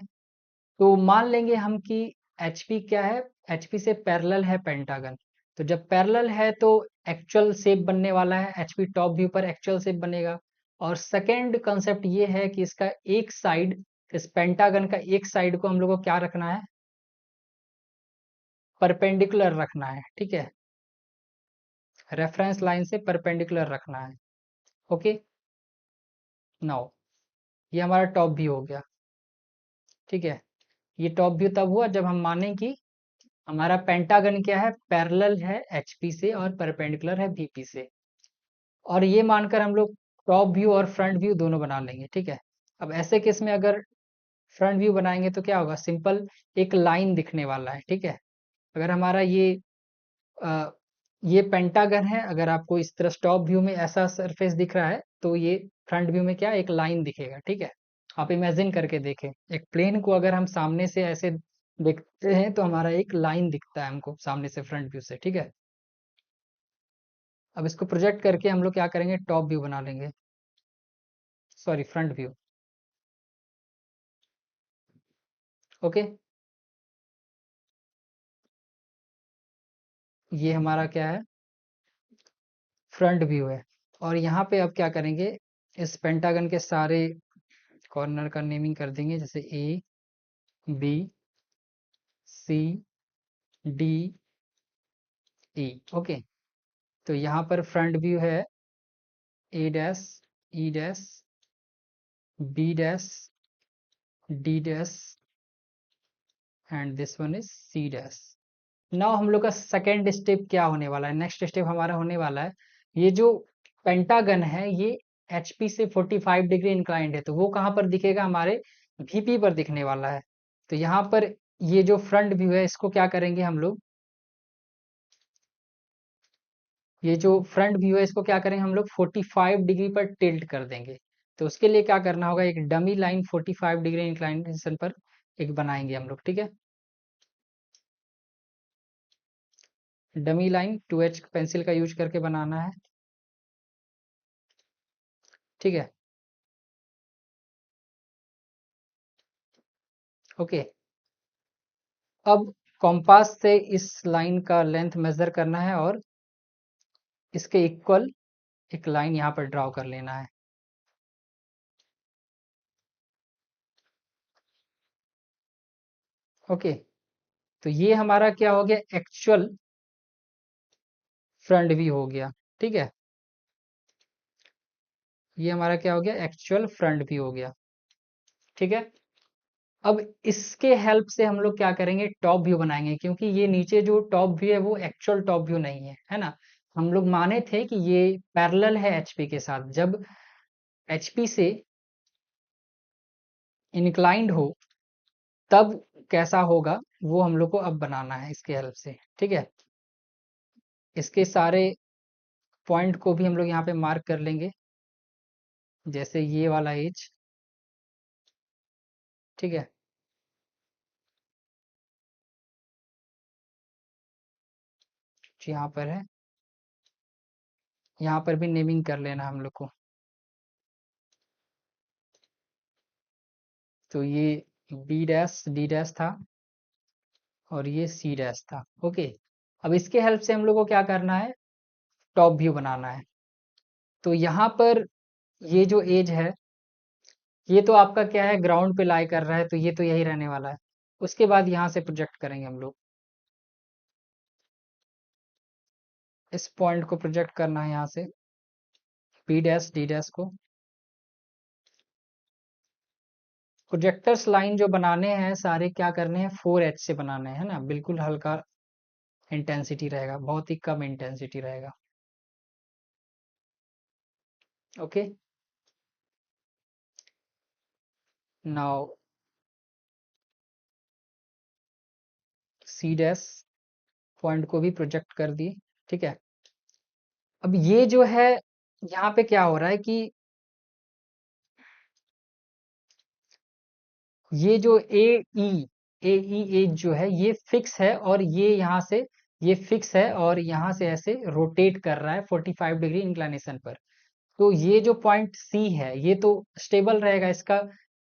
तो मान लेंगे हम कि HP क्या है, HP से पैरेलल है पेंटागन। तो जब पैरेलल है तो एक्चुअल शेप बनने वाला है, HP टॉप व्यू पर एक्चुअल शेप बनेगा। और सेकेंड कंसेप्ट ये है कि इसका एक साइड, इस पेंटागन का एक साइड को हम लोग को क्या रखना है, परपेंडिकुलर रखना है, ठीक है, रेफरेंस लाइन से परपेंडिकुलर रखना है। ओके, नाउ ये हमारा टॉप व्यू हो गया, ठीक है। ये टॉप व्यू तब हुआ जब हम माने कि हमारा पेंटागन क्या है, पैरेलल है HP से और परपेंडिकुलर है VP से। और ये मानकर हम लोग टॉप व्यू और फ्रंट व्यू दोनों बना लेंगे, ठीक है। अब ऐसे केस में अगर फ्रंट व्यू बनाएंगे तो क्या होगा, सिंपल एक लाइन दिखने वाला है, ठीक है। अगर हमारा अ, ये पेंटागन है, अगर आपको इस तरह टॉप व्यू में ऐसा सरफेस दिख रहा है तो ये फ्रंट व्यू में क्या एक लाइन दिखेगा, ठीक है। आप इमेजिन करके देखें, एक प्लेन को अगर हम सामने से ऐसे देखते हैं तो हमारा एक लाइन दिखता है हमको सामने से फ्रंट व्यू से, ठीक है। अब इसको प्रोजेक्ट करके हम लोग क्या करेंगे, टॉप व्यू बना लेंगे, सॉरी फ्रंट व्यू। ओके, ये हमारा क्या है, फ्रंट व्यू है। और यहाँ पे अब क्या करेंगे, इस पेंटागन के सारे कॉर्नर का नेमिंग कर देंगे, जैसे A B C D E। Okay, तो यहाँ पर फ्रंट व्यू है A', E', B', D' and this one is C'। Now हम लोग का सेकेंड स्टेप क्या होने वाला है, नेक्स्ट स्टेप हमारा होने वाला है, ये जो पेंटागन है ये HP से 45 डिग्री इंक्लाइंड है, तो वो कहाँ पर दिखेगा, हमारे VP पर दिखने वाला है। तो यहाँ पर ये जो फ्रंट व्यू है इसको क्या करेंगे हम लोग, ये जो फ्रंट व्यू है इसको क्या करेंगे हम लोग, 45 डिग्री पर टिल्ट कर देंगे। तो उसके लिए क्या करना होगा, एक डमी लाइन 45 डिग्री इंक्लाइनेशन पर एक बनाएंगे हम लोग, ठीक है। डमी लाइन 2H पेंसिल का यूज करके बनाना है, ठीक है। ओके, अब कॉम्पास से इस लाइन का लेंथ मेजर करना है और इसके इक्वल एक लाइन यहाँ पर ड्रॉ कर लेना है। ओके, तो ये हमारा क्या हो गया, एक्चुअल फ्रंट व्यू हो गया, ठीक है। ये हमारा क्या हो गया, एक्चुअल फ्रंट व्यू हो गया, ठीक है। अब इसके हेल्प से हम लोग क्या करेंगे, टॉप व्यू बनाएंगे, क्योंकि ये नीचे जो टॉप व्यू है वो एक्चुअल टॉप व्यू नहीं है ना। हम लोग माने थे कि ये पैरेलल है HP के साथ, जब HP से इंक्लाइंड हो तब कैसा होगा वो हम लोग को अब बनाना है इसके हेल्प से, ठीक है। इसके सारे पॉइंट को भी हम लोग यहाँ पे मार्क कर लेंगे, जैसे ये वाला एज, ठीक है, यहाँ पर है, यहाँ पर भी नेमिंग कर लेना हम लोग को। तो ये B', D' था और ये C' था। ओके, अब इसके हेल्प से हम लोग को क्या करना है, टॉप व्यू बनाना है। तो यहाँ पर ये जो एज है ये तो आपका क्या है, ग्राउंड पे लाई कर रहा है, तो ये तो यही रहने वाला है। उसके बाद यहाँ से प्रोजेक्ट करेंगे हम लोग, इस पॉइंट को प्रोजेक्ट करना है यहाँ से, B', D' को। प्रोजेक्टर्स लाइन जो बनाने हैं सारे क्या करने हैं, 4H से बनाने हैं ना, बिल्कुल हल्का इंटेंसिटी रहेगा, बहुत ही कम इंटेंसिटी रहेगा। ओके, नाउ C' पॉइंट को भी प्रोजेक्ट कर दिए, ठीक है। अब ये जो है, यहाँ पे क्या हो रहा है कि ये जो ए ई एज जो है ये फिक्स है, और ये यहाँ से ये फिक्स है, और यहाँ से ऐसे रोटेट कर रहा है 45 डिग्री इंक्लिनेशन पर। तो ये जो पॉइंट सी है ये तो स्टेबल रहेगा, इसका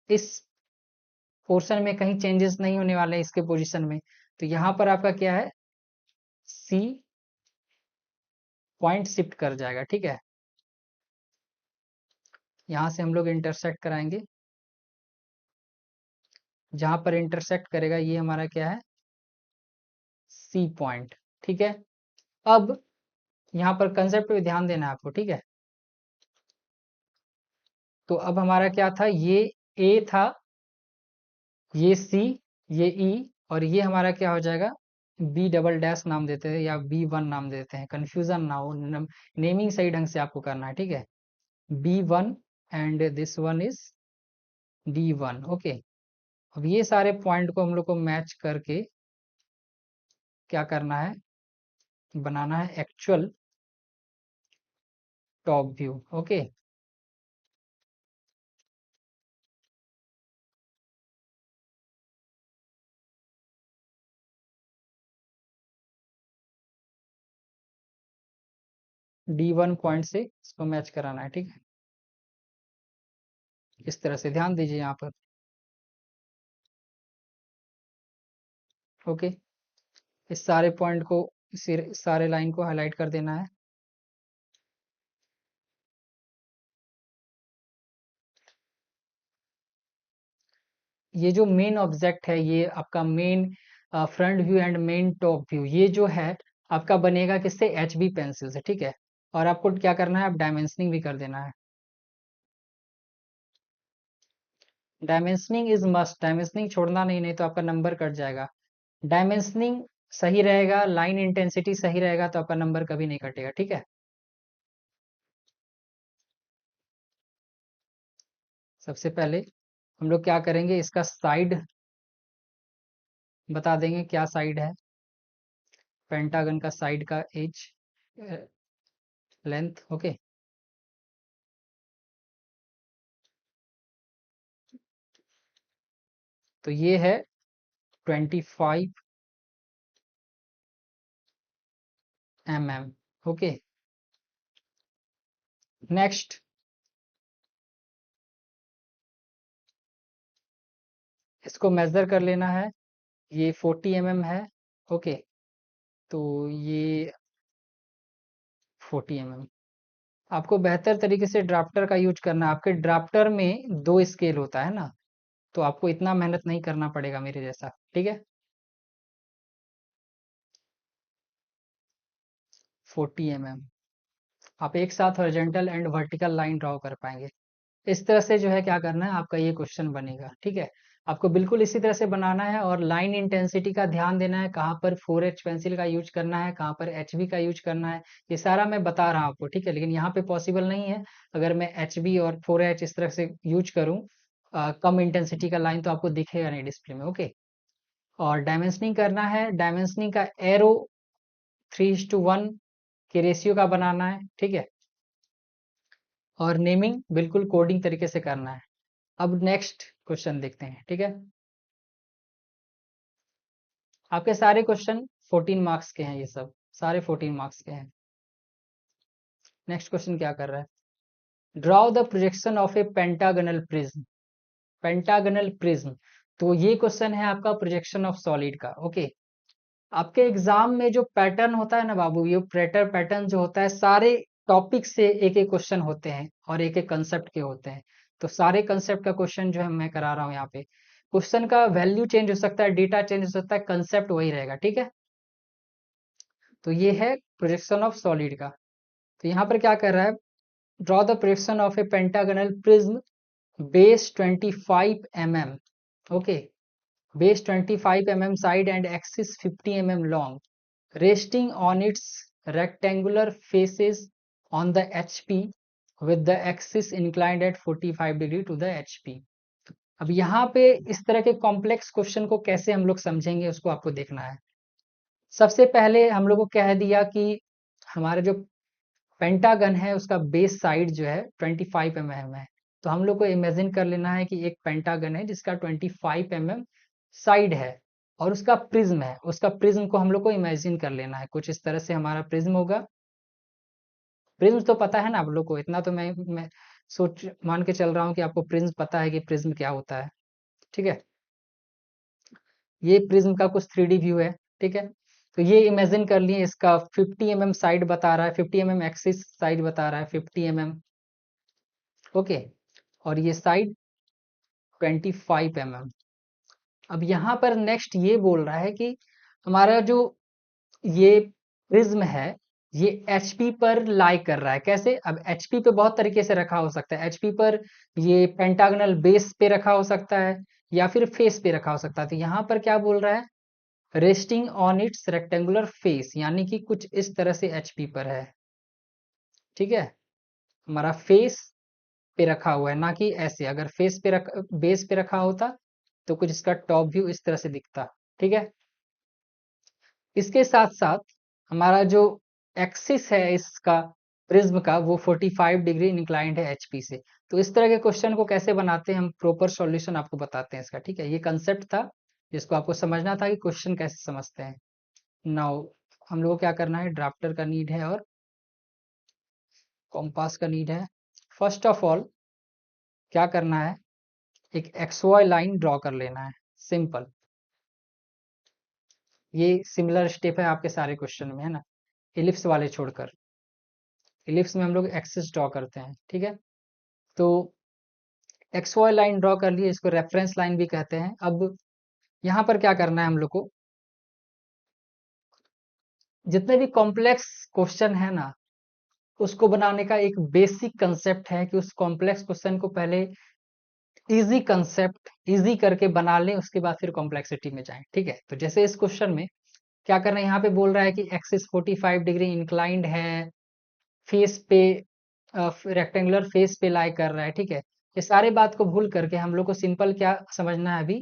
इस पोर्शन में कहीं चेंजेस नहीं होने वाले हैं इसके पोजीशन में। तो यहाँ पर आपका क्या है, सी पॉइंट शिफ्ट कर जाएगा, ठीक है। यहाँ से हम लोग इंटरसेक्ट कराएंगे, जहां पर इंटरसेक्ट करेगा ये हमारा क्या है, सी पॉइंट, ठीक है। अब यहाँ पर कंसेप्ट पे ध्यान देना है आपको, ठीक है। तो अब हमारा क्या था, ये ए था, ये सी, ये ई, और ये हमारा क्या हो जाएगा, बी डबल डैश नाम देते हैं या बी वन नाम देते हैं, कंफ्यूजन ना हो, नेमिंग सही ढंग से आपको करना है, ठीक है। B one and this one is D one, okay. अब ये सारे पॉइंट को हम लोग को मैच करके क्या करना है, बनाना है actual top view, okay. D one point से इसको मैच कराना है, ठीक है। इस तरह से ध्यान दीजिए यहाँ पर, ओके। इस सारे पॉइंट को, सारे लाइन को हाईलाइट कर देना है। ये जो मेन ऑब्जेक्ट है, ये आपका main front view and main top view, ये जो है आपका बनेगा किससे, एच बी पेंसिल से, ठीक है। और आपको क्या करना है, आप डायमेंशनिंग भी कर देना है। डायमेंशनिंग इज मस्ट, डायमेंशनिंग छोड़ना नहीं, नहीं तो आपका नंबर कट जाएगा। डायमेंशनिंग सही रहेगा, लाइन इंटेंसिटी सही रहेगा तो आपका नंबर कभी नहीं कटेगा, ठीक है। सबसे पहले हम लोग क्या करेंगे, इसका साइड बता देंगे, क्या साइड है, पेंटागन का साइड का एज लेंथ, ओके। तो ये है 25 mm, ओके। नेक्स्ट इसको मेजर कर लेना है, ये 40 mm है, ओके। तो ये 40 mm, आपको बेहतर तरीके से ड्राफ्टर का यूज करना है। आपके ड्राफ्टर में 2 स्केल होता है ना, तो आपको इतना मेहनत नहीं करना पड़ेगा मेरे जैसा, ठीक है। 40 mm आप एक साथ horizontal and vertical line draw कर पाएंगे। इस तरह से जो है क्या करना है, आपका ये क्वेश्चन बनेगा, ठीक है। आपको बिल्कुल इसी तरह से बनाना है, और लाइन इंटेंसिटी का ध्यान देना है, कहाँ पर 4H पेंसिल का यूज करना है, कहाँ पर HB का यूज करना है, ये सारा मैं बता रहा हूँ आपको, ठीक है। लेकिन यहाँ पे पॉसिबल नहीं है, अगर मैं HB और 4H इस तरह से यूज करूँ कम इंटेंसिटी का लाइन, तो आपको दिखेगा नहीं डिस्प्ले में, ओके। और डायमेंशनिंग करना है, डायमेंशनिंग का एरो 3:1 के रेशियो का बनाना है, ठीक है। और नेमिंग बिल्कुल कोडिंग तरीके से करना है। अब नेक्स्ट क्वेश्चन देखते हैं, ठीक है। आपके सारे क्वेश्चन 14 मार्क्स के हैं, ये सब सारे 14 मार्क्स के हैं। नेक्स्ट क्वेश्चन क्या कर रहा है, draw the projection of a pentagonal prism, pentagonal prism. तो ये क्वेश्चन है आपका प्रोजेक्शन ऑफ सॉलिड का, ओके। आपके एग्जाम में जो पैटर्न होता है ना बाबू, ये पैटर्न जो होता है, सारे टॉपिक से एक एक क्वेश्चन होते हैं और एक एक कंसेप्ट के होते हैं। तो सारे कंसेप्ट का क्वेश्चन जो है मैं करा रहा हूँ यहाँ पे। क्वेश्चन का वैल्यू चेंज हो सकता है, डेटा चेंज हो सकता है, कंसेप्ट वही रहेगा, ठीक है। तो ये है प्रोजेक्शन ऑफ सॉलिड का। तो यहाँ पर क्या कर रहा है, draw the projection of a pentagonal prism base 25 mm, okay. Base 25 mm side and axis 50 mm long, resting on its rectangular faces on the HP with the axis inclined at 45 degree to the HP। अब यहाँ पे इस तरह के complex question को कैसे हम लोग समझेंगे, उसको आपको देखना है। सबसे पहले हम लोग को कह दिया कि हमारा जो पेंटागन है उसका बेस साइड जो है 25 mm है, तो हम लोग को इमेजिन कर लेना है कि एक पेंटागन है जिसका 25 mm साइड है और उसका प्रिज्म है, उसका प्रिज्म को हम लोग को इमेजिन कर लेना है। कुछ इस तरह से हमारा प्रिज्म होगा। प्रिज्म तो पता है ना आप लोग को, इतना तो मैं सोच मान के चल रहा हूँ कि आपको प्रिज्म पता है कि प्रिज्म क्या होता है। ठीक है, ये प्रिज्म का कुछ 3D व्यू है। ठीक है, तो ये इमेजिन कर लिए, इसका 50 mm साइड बता रहा है, 50 mm एक्सिस साइड बता रहा है, 50 mm। ओके, और ये साइड 25 mm। अब यहाँ पर नेक्स्ट ये बोल रहा है कि हमारा जो ये प्रिज्म है ये एचपी पर लाई कर रहा है। कैसे? अब एचपी पे बहुत तरीके से रखा हो सकता है। एचपी पर ये पेंटागनल बेस पे रखा हो सकता है या फिर फेस पे रखा हो सकता है। तो यहाँ पर क्या बोल रहा है, resting on its rectangular face, यानी कि कुछ इस तरह से एचपी पर है। ठीक है, हमारा फेस पे रखा हुआ है, ना कि ऐसे। अगर फेस पे बेस पे रखा होता तो कुछ इसका टॉप व्यू इस तरह से दिखता। ठीक है, इसके साथ साथ हमारा जो एक्सिस है इसका प्रिज्म का वो 45 डिग्री इंक्लाइंड है एचपी से। तो इस तरह के क्वेश्चन को कैसे बनाते हैं हम, प्रॉपर सॉल्यूशन आपको बताते हैं इसका। ठीक है, ये कंसेप्ट था जिसको आपको समझना था कि क्वेश्चन कैसे समझते हैं। नाउ हम लोग को क्या करना है, ड्राफ्टर का नीड है और कॉम्पास का नीड है। फर्स्ट ऑफ ऑल क्या करना है, एक XY लाइन ड्रॉ कर लेना है, सिंपल। ये सिमिलर स्टेप है आपके सारे क्वेश्चन में, है ना, इलिप्स वाले छोड़कर। इलिप्स में हम लोग एक्सिस ड्रॉ करते हैं। ठीक है, तो XY लाइन ड्रॉ कर लिए, इसको रेफरेंस लाइन भी कहते हैं। अब यहाँ पर क्या करना है हम लोग को, जितने भी कॉम्प्लेक्स क्वेश्चन है ना उसको बनाने का एक बेसिक कंसेप्ट है कि उस कॉम्प्लेक्स क्वेश्चन को पहले इजी कंसेप्ट इजी करके बना लें, उसके बाद फिर कॉम्प्लेक्सिटी में जाएं। ठीक है, तो जैसे इस क्वेश्चन में क्या करना है, यहाँ पे बोल रहा है कि एक्सिस 45 डिग्री इंक्लाइंड है, फेस पे रेक्टेंगुलर फेस पे लाई कर रहा है। ठीक है, ये सारे बात को भूल करके हम लोग को सिंपल क्या समझना है अभी,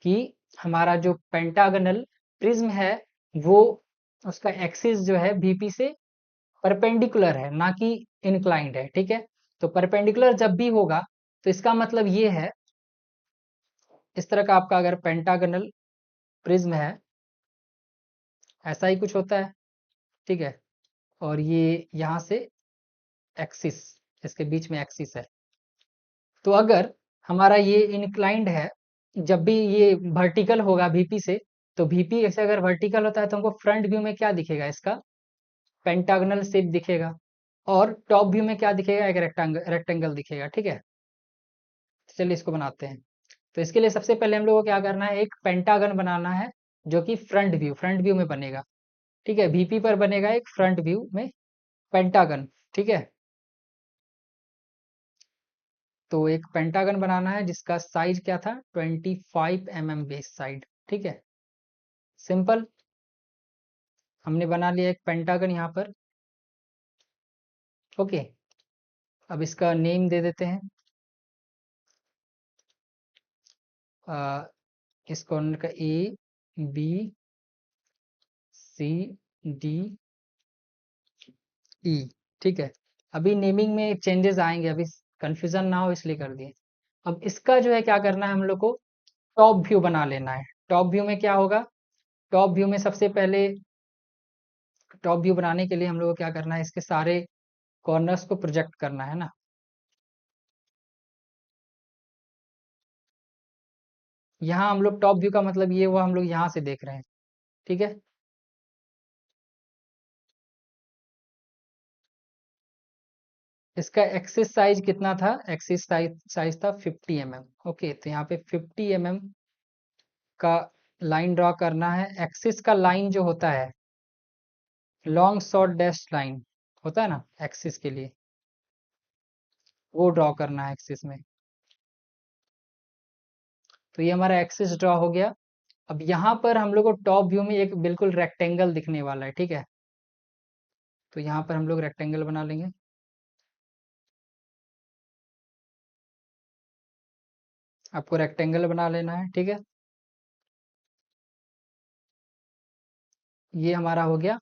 कि हमारा जो पेंटागनल प्रिज्म है वो उसका एक्सिस जो है VP से परपेंडिकुलर है, ना कि इंक्लाइंड है। ठीक है, तो परपेंडिकुलर जब भी होगा तो इसका मतलब ये है, इस तरह का आपका अगर पेंटागनल प्रिज्म है, ऐसा ही कुछ होता है। ठीक है, और ये यहाँ से एक्सिस, इसके बीच में एक्सिस है। तो अगर हमारा ये इंक्लाइंड है, जब भी ये वर्टिकल होगा VP से, तो VP ऐसे अगर वर्टिकल होता है तो हमको फ्रंट व्यू में क्या दिखेगा, इसका पेंटागनल शेप दिखेगा। और टॉप व्यू में क्या दिखेगा, एक रेक्टेंगल दिखेगा। ठीक है, चलिए इसको बनाते हैं। तो इसके लिए सबसे पहले हम लोग को क्या करना है, एक पेंटागन बनाना है जो कि फ्रंट व्यू में बनेगा। ठीक है, VP पर बनेगा एक फ्रंट व्यू में पेंटागन। ठीक है, तो एक पेंटागन बनाना है जिसका साइज क्या था, 25 mm बेस साइड। ठीक है, सिंपल, हमने बना लिया एक पेंटागन यहाँ पर। ओके, अब इसका नेम दे देते हैं, इस कॉर्नर का ABCDE। ठीक है, अभी नेमिंग में चेंजेस आएंगे, अभी कंफ्यूजन ना हो इसलिए कर दिए। अब इसका जो है क्या करना है, हम लोग को टॉप व्यू बना लेना है। टॉप व्यू में क्या होगा, टॉप व्यू में सबसे पहले टॉप व्यू बनाने के लिए हम लोग को क्या करना है, इसके सारे कॉर्नर्स को प्रोजेक्ट करना है ना। यहाँ हम लोग टॉप व्यू का मतलब ये हुआ, हम लोग यहाँ से देख रहे हैं। ठीक है, इसका एक्सिस साइज कितना था, एक्सिस साइज था 50 mm। ओके, तो यहाँ पे 50 mm का लाइन ड्रॉ करना है। एक्सिस का लाइन जो होता है, लॉन्ग शॉर्ट डैश लाइन होता है ना एक्सिस के लिए, वो ड्रॉ करना है एक्सिस में। तो ये हमारा एक्सिस ड्रॉ हो गया। अब यहाँ पर हम लोग को टॉप व्यू में एक बिल्कुल रेक्टेंगल दिखने वाला है। ठीक है, तो यहाँ पर हम लोग रेक्टेंगल बना लेंगे। आपको रेक्टेंगल बना लेना है। ठीक है, ये हमारा हो गया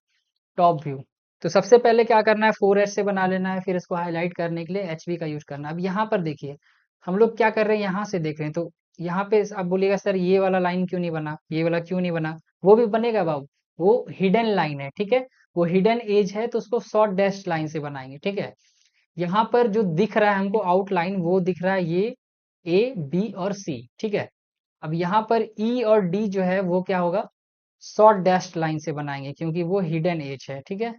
टॉप व्यू। तो सबसे पहले क्या करना है, 4H से बना लेना है, फिर इसको हाईलाइट करने के लिए HB का यूज करना है। अब यहाँ पर देखिए हम लोग क्या कर रहे हैं, यहाँ से देख रहे हैं, तो यहाँ पे आप बोलिएगा सर ये वाला लाइन क्यों नहीं बना, ये वाला क्यों नहीं बना, वो भी बनेगा बाबू, वो हिडन लाइन है, ठीक है, वो हिडन एज है, तो उसको शॉर्ट डैश लाइन से बनाएंगे, ठीक है। यहाँ पर जो दिख रहा है हमको आउटलाइन, वो दिख रहा है ये A, B और C, ठीक है। अब यहाँ पर E और D जो है वो क्या होगा, शॉर्ट डैश लाइन से बनाएंगे, क्योंकि वो हिडन एज है, ठीक है।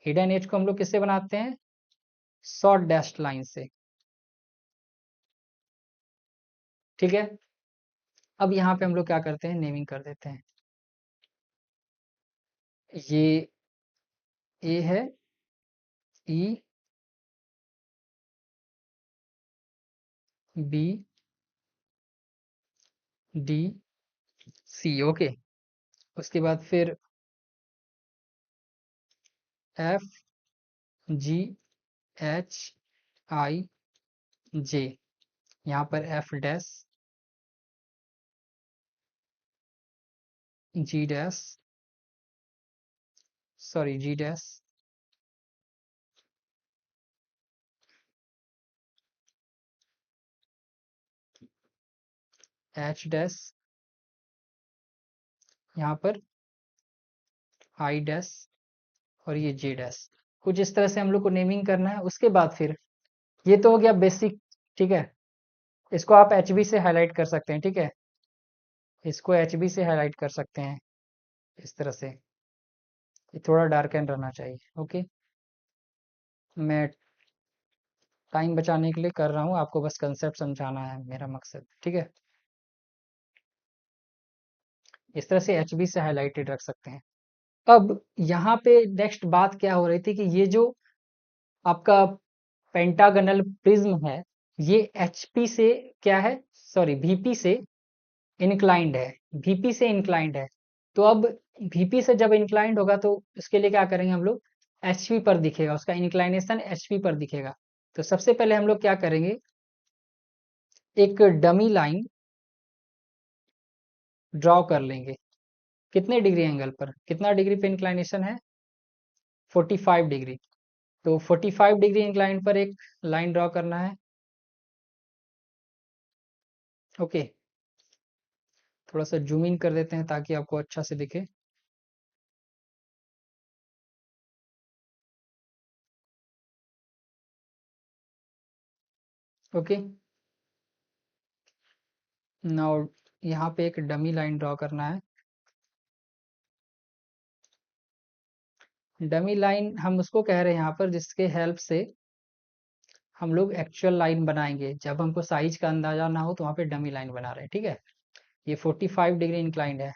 हिडन एज को हम लोग किससे बनाते हैं, शॉर्ट डैश लाइन से, ठीक है। अब यहाँ पे हम लोग क्या करते हैं, नेमिंग कर देते हैं, ये A है, E, B, D, C, okay. उसके बाद फिर F, G, H, I, J, यहाँ पर F dash, G dash, sorry G dash, H dash, यहाँ पर I डैश और ये J डैश। कुछ इस तरह से हम लोग को नेमिंग करना है। उसके बाद फिर ये तो हो गया बेसिक, ठीक है। इसको आप HB से हाईलाइट कर सकते हैं, ठीक है, इसको HB से हाईलाइट कर सकते हैं इस तरह से, ये थोड़ा डार्कन रहना चाहिए, ओके। मैं टाइम बचाने के लिए कर रहा हूँ, आपको बस कंसेप्ट समझाना है मेरा मकसद, ठीक है। इस तरह से HB से हाईलाइटेड रख सकते हैं। अब यहाँ पे नेक्स्ट बात क्या हो रही थी कि ये जो आपका पेंटागनल प्रिज्म है, ये HP से क्या है, सॉरी VP से इंक्लाइंड है, VP से इंक्लाइंड है। तो अब VP से जब इंक्लाइंड होगा तो इसके लिए क्या करेंगे हम लोग, HP पर दिखेगा, उसका इंक्लाइनेशन HP पर दिखेगा। तो सबसे पहले हम लोग क्या करेंगे, एक डमी लाइन ड्रॉ कर लेंगे, कितने डिग्री एंगल पर, कितना डिग्री पे इंक्लाइनेशन है, 45 डिग्री। तो 45 डिग्री इंक्लाइन पर एक लाइन ड्रॉ करना है, ओके। थोड़ा सा जूम इन कर देते हैं ताकि आपको अच्छा से दिखे, ओके। नाउ यहाँ पे एक डमी लाइन ड्रॉ करना है। डमी लाइन हम उसको कह रहे हैं यहाँ पर जिसके हेल्प से हम लोग एक्चुअल लाइन बनाएंगे, जब हमको साइज का अंदाजा ना हो तो वहाँ पे डमी लाइन बना रहे हैं, ठीक है। ये 45 डिग्री इंक्लाइंड है।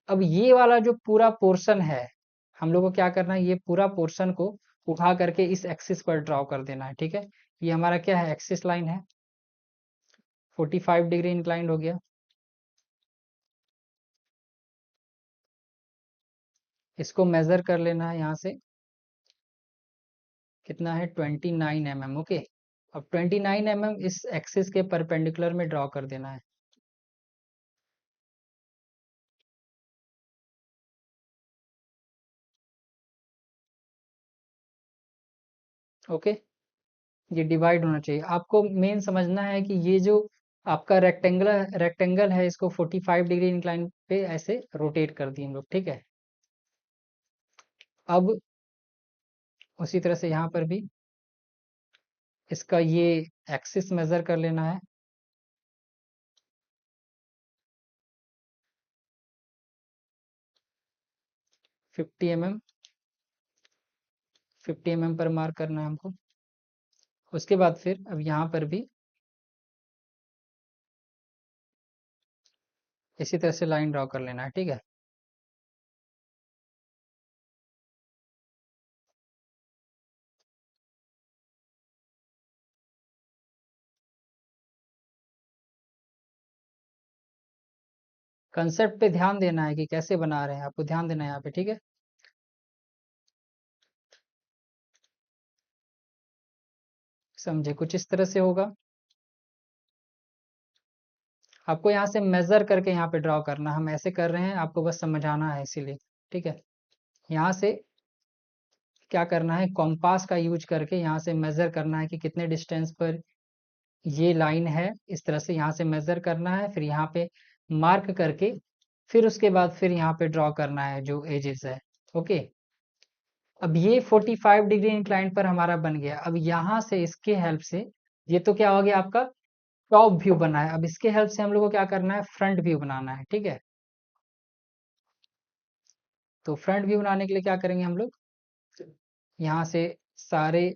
अब ये वाला जो पूरा पोर्शन है, हम लोग को क्या करना है, ये पूरा पोर्शन को उठा करके इस एक्सिस पर ड्रॉ कर देना है, ठीक है। ये हमारा क्या है, एक्सिस लाइन है, 45 डिग्री इंक्लाइंड हो गया। इसको मेजर कर लेना है यहाँ से, कितना है, 29 mm, ओके। अब 29 mm इस एक्सिस के परपेंडिकुलर में ड्रॉ कर देना है, ओके। ये डिवाइड होना चाहिए, आपको मेन समझना है कि ये जो आपका रेक्टेंगल है, इसको 45 डिग्री इंक्लाइन पे ऐसे रोटेट कर दिए हम लोग, ठीक है। अब उसी तरह से यहाँ पर भी इसका ये एक्सिस मेजर कर लेना है, 50 mm, 50 mm पर मार्क करना है हमको। उसके बाद फिर अब यहाँ पर भी इसी तरह से लाइन ड्रॉ कर लेना है, ठीक है। कंसेप्ट पे ध्यान देना है कि कैसे बना रहे हैं, आपको ध्यान देना है यहाँ पे, ठीक है। समझे, कुछ इस तरह से होगा। आपको यहाँ से मेजर करके यहाँ पे ड्रॉ करना, हम ऐसे कर रहे हैं, आपको बस समझाना है इसीलिए, ठीक है। यहाँ से क्या करना है, कॉम्पास का यूज करके यहाँ से मेजर करना है कि कितने डिस्टेंस पर ये लाइन है। इस तरह से यहाँ से मेजर करना है, फिर यहाँ पे मार्क करके फिर उसके बाद फिर यहाँ पे ड्रॉ करना है जो एजेस है। ओके, अब ये 45 डिग्री इंक्लाइन पर हमारा बन गया। अब यहाँ से इसके हेल्प से ये तो क्या हो गया आपका टॉप व्यू बना है। अब इसके हेल्प से हम लोग को क्या करना है, फ्रंट व्यू बनाना है। ठीक है, तो फ्रंट व्यू बनाने के लिए क्या करेंगे हम लोग, यहाँ से सारे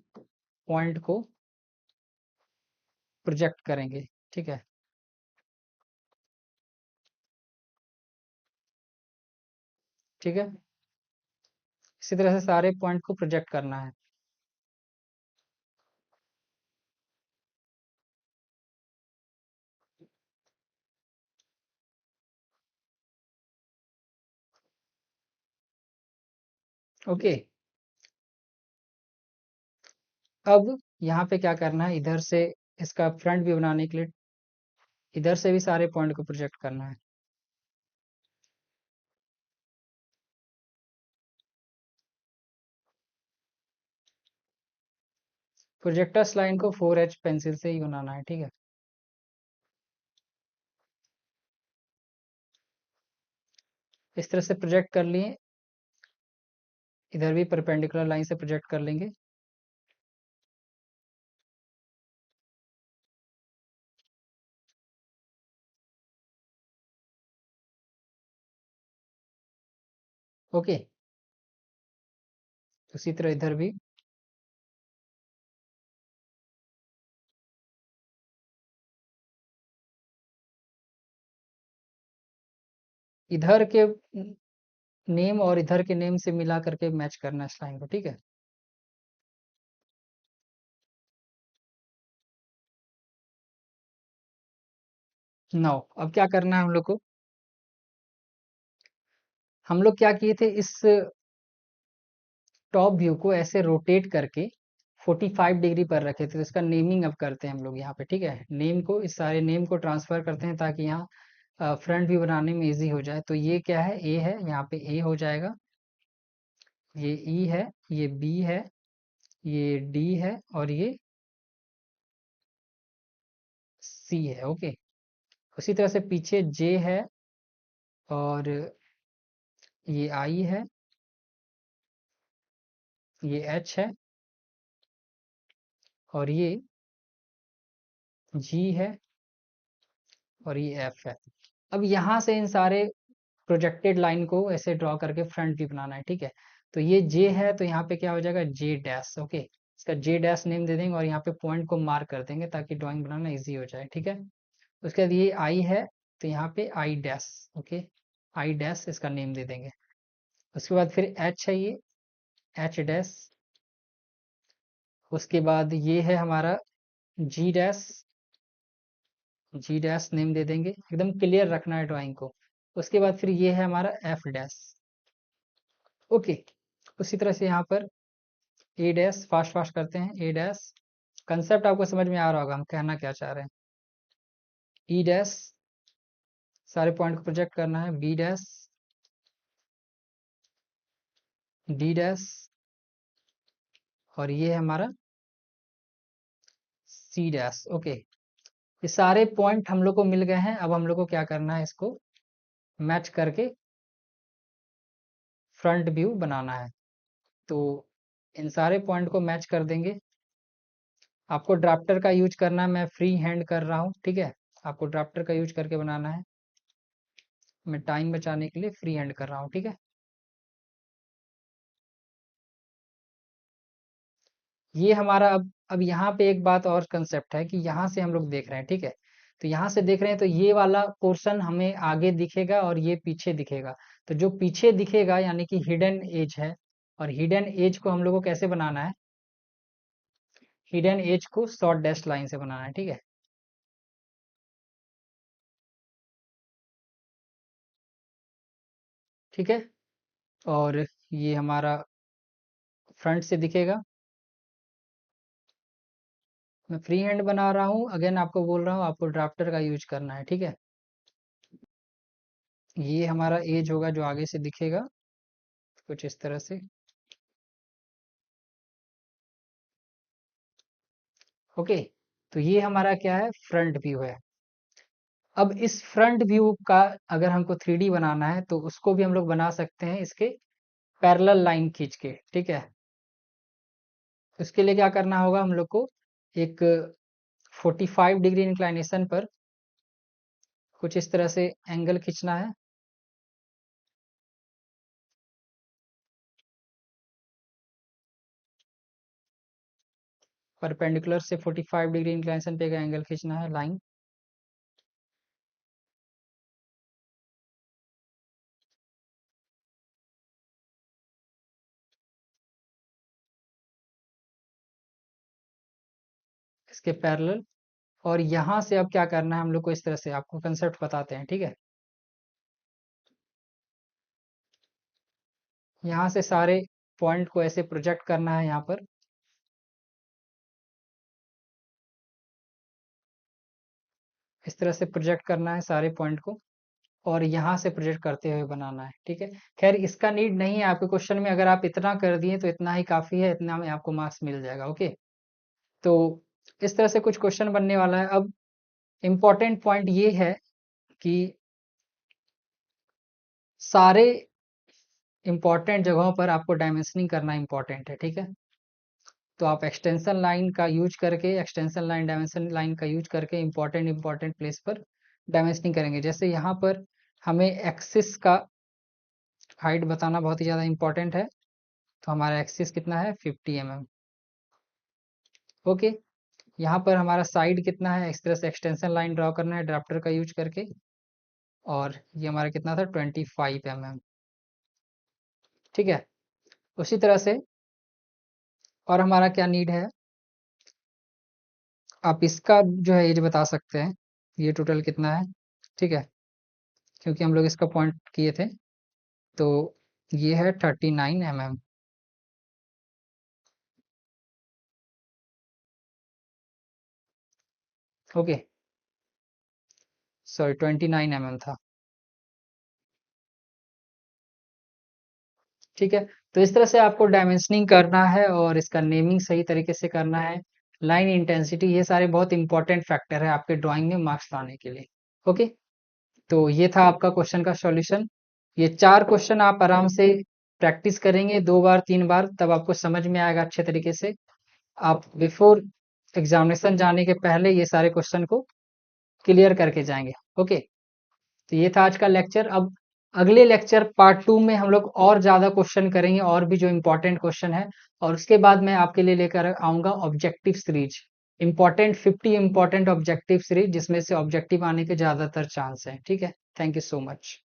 पॉइंट को प्रोजेक्ट करेंगे। ठीक है, ठीक है, इसी तरह से सारे पॉइंट को प्रोजेक्ट करना है। ओके, अब यहाँ पे क्या करना है, इधर से इसका फ्रंट व्यू बनाने के लिए इधर से भी सारे पॉइंट को प्रोजेक्ट करना है। प्रोजेक्टर्स लाइन को 4H पेंसिल से ही बनाना है। ठीक है, इस तरह से प्रोजेक्ट कर लिए, इधर भी परपेंडिकुलर लाइन से प्रोजेक्ट कर लेंगे। ओके, उसी तरह इधर भी इधर के नेम और इधर के नेम से मिला करके मैच करना है इस लाइन को। ठीक है, नाउ अब क्या करना है हम लोग को, हम लोग क्या किए थे, इस टॉप व्यू को ऐसे रोटेट करके 45 डिग्री पर रखे थे। तो इसका नेमिंग अब करते हैं हम लोग यहाँ पे। ठीक है, नेम को, इस सारे नेम को ट्रांसफर करते हैं ताकि यहाँ फ्रंट व्यू बनाने में इजी हो जाए। तो ये क्या है, ए है, यहाँ पे ए हो जाएगा, ये ई है, ये बी है, ये डी है और ये सी है। ओके, उसी तरह से पीछे जे है और ये आई है, ये एच है और ये जी है और ये एफ है। अब यहाँ से इन सारे प्रोजेक्टेड लाइन को ऐसे ड्रॉ करके फ्रंट व्यू बनाना है। ठीक है, तो ये जे है तो यहाँ पे क्या हो जाएगा, जे डैश। ओके, इसका जे डैश नेम दे देंगे और यहाँ पे पॉइंट को मार्क कर देंगे ताकि ड्राइंग बनाना इजी हो जाए। ठीक है, उसके बाद ये आई है तो यहाँ पे I dash. Okay, I dash इसका नेम दे देंगे। उसके बाद फिर एच है, ये एच डैश। उसके बाद ये है हमारा जी डैश, जी डैश नेम दे देंगे, एकदम क्लियर रखना है ड्राइंग को। उसके बाद फिर ये है हमारा एफ डैश। ओके, उसी तरह से यहाँ पर ए डैश, फास्ट फास्ट करते हैं, ए डैश। कंसेप्ट आपको समझ में आ रहा होगा हम कहना क्या चाह रहे हैं। ई डैश, सारे पॉइंट को प्रोजेक्ट करना है, बी डैश, डी डैश और ये है हमारा सी डैश। ओके, ये सारे पॉइंट हम लोग को मिल गए हैं। अब हम लोग को क्या करना है, इसको मैच करके फ्रंट व्यू बनाना है। तो इन सारे पॉइंट को मैच कर देंगे। आपको ड्राफ्टर का यूज करना है, मैं फ्री हैंड कर रहा हूँ। ठीक है, आपको ड्राफ्टर का यूज करके बनाना है, मैं टाइम बचाने के लिए फ्री हैंड कर रहा हूँ। ठीक है, ये हमारा अब यहाँ पे एक बात और कंसेप्ट है कि यहाँ से हम लोग देख रहे हैं। ठीक है, तो यहाँ से देख रहे हैं तो ये वाला पोर्शन हमें आगे दिखेगा और ये पीछे दिखेगा। तो जो पीछे दिखेगा यानी कि हिडन एज है, और हिडन एज को हम लोग को कैसे बनाना है, हिडन एज को शॉर्ट डैश लाइन से बनाना है। ठीक है, ठीक है, और ये हमारा फ्रंट से दिखेगा। मैं फ्री हैंड बना रहा हूँ, अगेन आपको बोल रहा हूँ आपको ड्राफ्टर का यूज करना है। ठीक है, ये हमारा एज होगा जो आगे से दिखेगा कुछ इस तरह से। ओके, तो ये हमारा क्या है, फ्रंट व्यू है। अब इस फ्रंट व्यू का अगर हमको 3D बनाना है तो उसको भी हम लोग बना सकते हैं इसके पैरेलल लाइन खींच के, ठीक है। उसके लिए क्या करना होगा, हम लोग को एक 45 डिग्री इंक्लाइनेशन पर कुछ इस तरह से एंगल खींचना है। परपेंडिकुलर से 45 डिग्री इंक्लाइनेशन पे एक एंगल खींचना है, लाइन। इसके पैरेलल। और यहाँ से अब क्या करना है हम लोग को, इस तरह से आपको कंसेप्ट बताते हैं, ठीक है। यहाँ से सारे पॉइंट को ऐसे प्रोजेक्ट करना है यहाँ पर। इस तरह से प्रोजेक्ट करना है सारे पॉइंट को, और यहाँ से प्रोजेक्ट करते हुए बनाना है, ठीक है। खैर इसका नीड नहीं है आपके क्वेश्चन में, अगर आप इतना कर दिए तो इतना ही काफ़ी है, इतना में आपको मार्क्स मिल जाएगा। ओके, तो इस तरह से कुछ क्वेश्चन बनने वाला है। अब इम्पॉर्टेंट पॉइंट ये है कि सारे इम्पॉर्टेंट जगहों पर आपको डायमेंशनिंग करना इम्पॉर्टेंट है, ठीक है। तो आप एक्सटेंशन लाइन का यूज करके, एक्सटेंशन लाइन डायमेंशन लाइन का यूज करके इम्पॉर्टेंट प्लेस पर डायमेंशनिंग करेंगे। जैसे यहाँ पर हमें एक्सिस का हाइट बताना बहुत ही ज़्यादा इंपॉर्टेंट है, तो हमारा एक्सिस कितना है, 50 mm। ओके, यहाँ पर हमारा साइड कितना है, इस तरह से एक्सटेंशन लाइन ड्रॉ करना है ड्राफ्टर का यूज करके, और ये हमारा कितना था, 25 mm, ठीक है। उसी तरह से और हमारा क्या नीड है, आप इसका जो है एज बता सकते हैं, ये टोटल कितना है, ठीक है, क्योंकि हम लोग इसका पॉइंट किए थे। तो ये है 39 mm। ओके, सॉरी 29 mm था, ठीक है। तो इस तरह से आपको डायमेंशनिंग करना है और इसका नेमिंग सही तरीके से करना है। लाइन इंटेंसिटी, ये सारे बहुत इंपॉर्टेंट फैक्टर है आपके ड्राइंग में मार्क्स लाने के लिए। ओके, तो ये था आपका क्वेश्चन का सॉल्यूशन। ये 4 क्वेश्चन आप आराम से प्रैक्टिस करेंगे 2 बार 3 बार, तब आपको समझ में आएगा अच्छे तरीके से। आप बिफोर एग्जामिनेशन जाने के पहले ये सारे क्वेश्चन को क्लियर करके जाएंगे। ओके, तो ये था आज का लेक्चर। अब अगले लेक्चर पार्ट 2 में हम लोग और ज़्यादा क्वेश्चन करेंगे, और भी जो इम्पोर्टेंट क्वेश्चन है, और उसके बाद मैं आपके लिए लेकर आऊँगा objective series, important 50 important objective series, जिसमें से ऑब्जेक्टिव आने के ज़्यादातर चांस हैं, ठीक है। Thank you so much.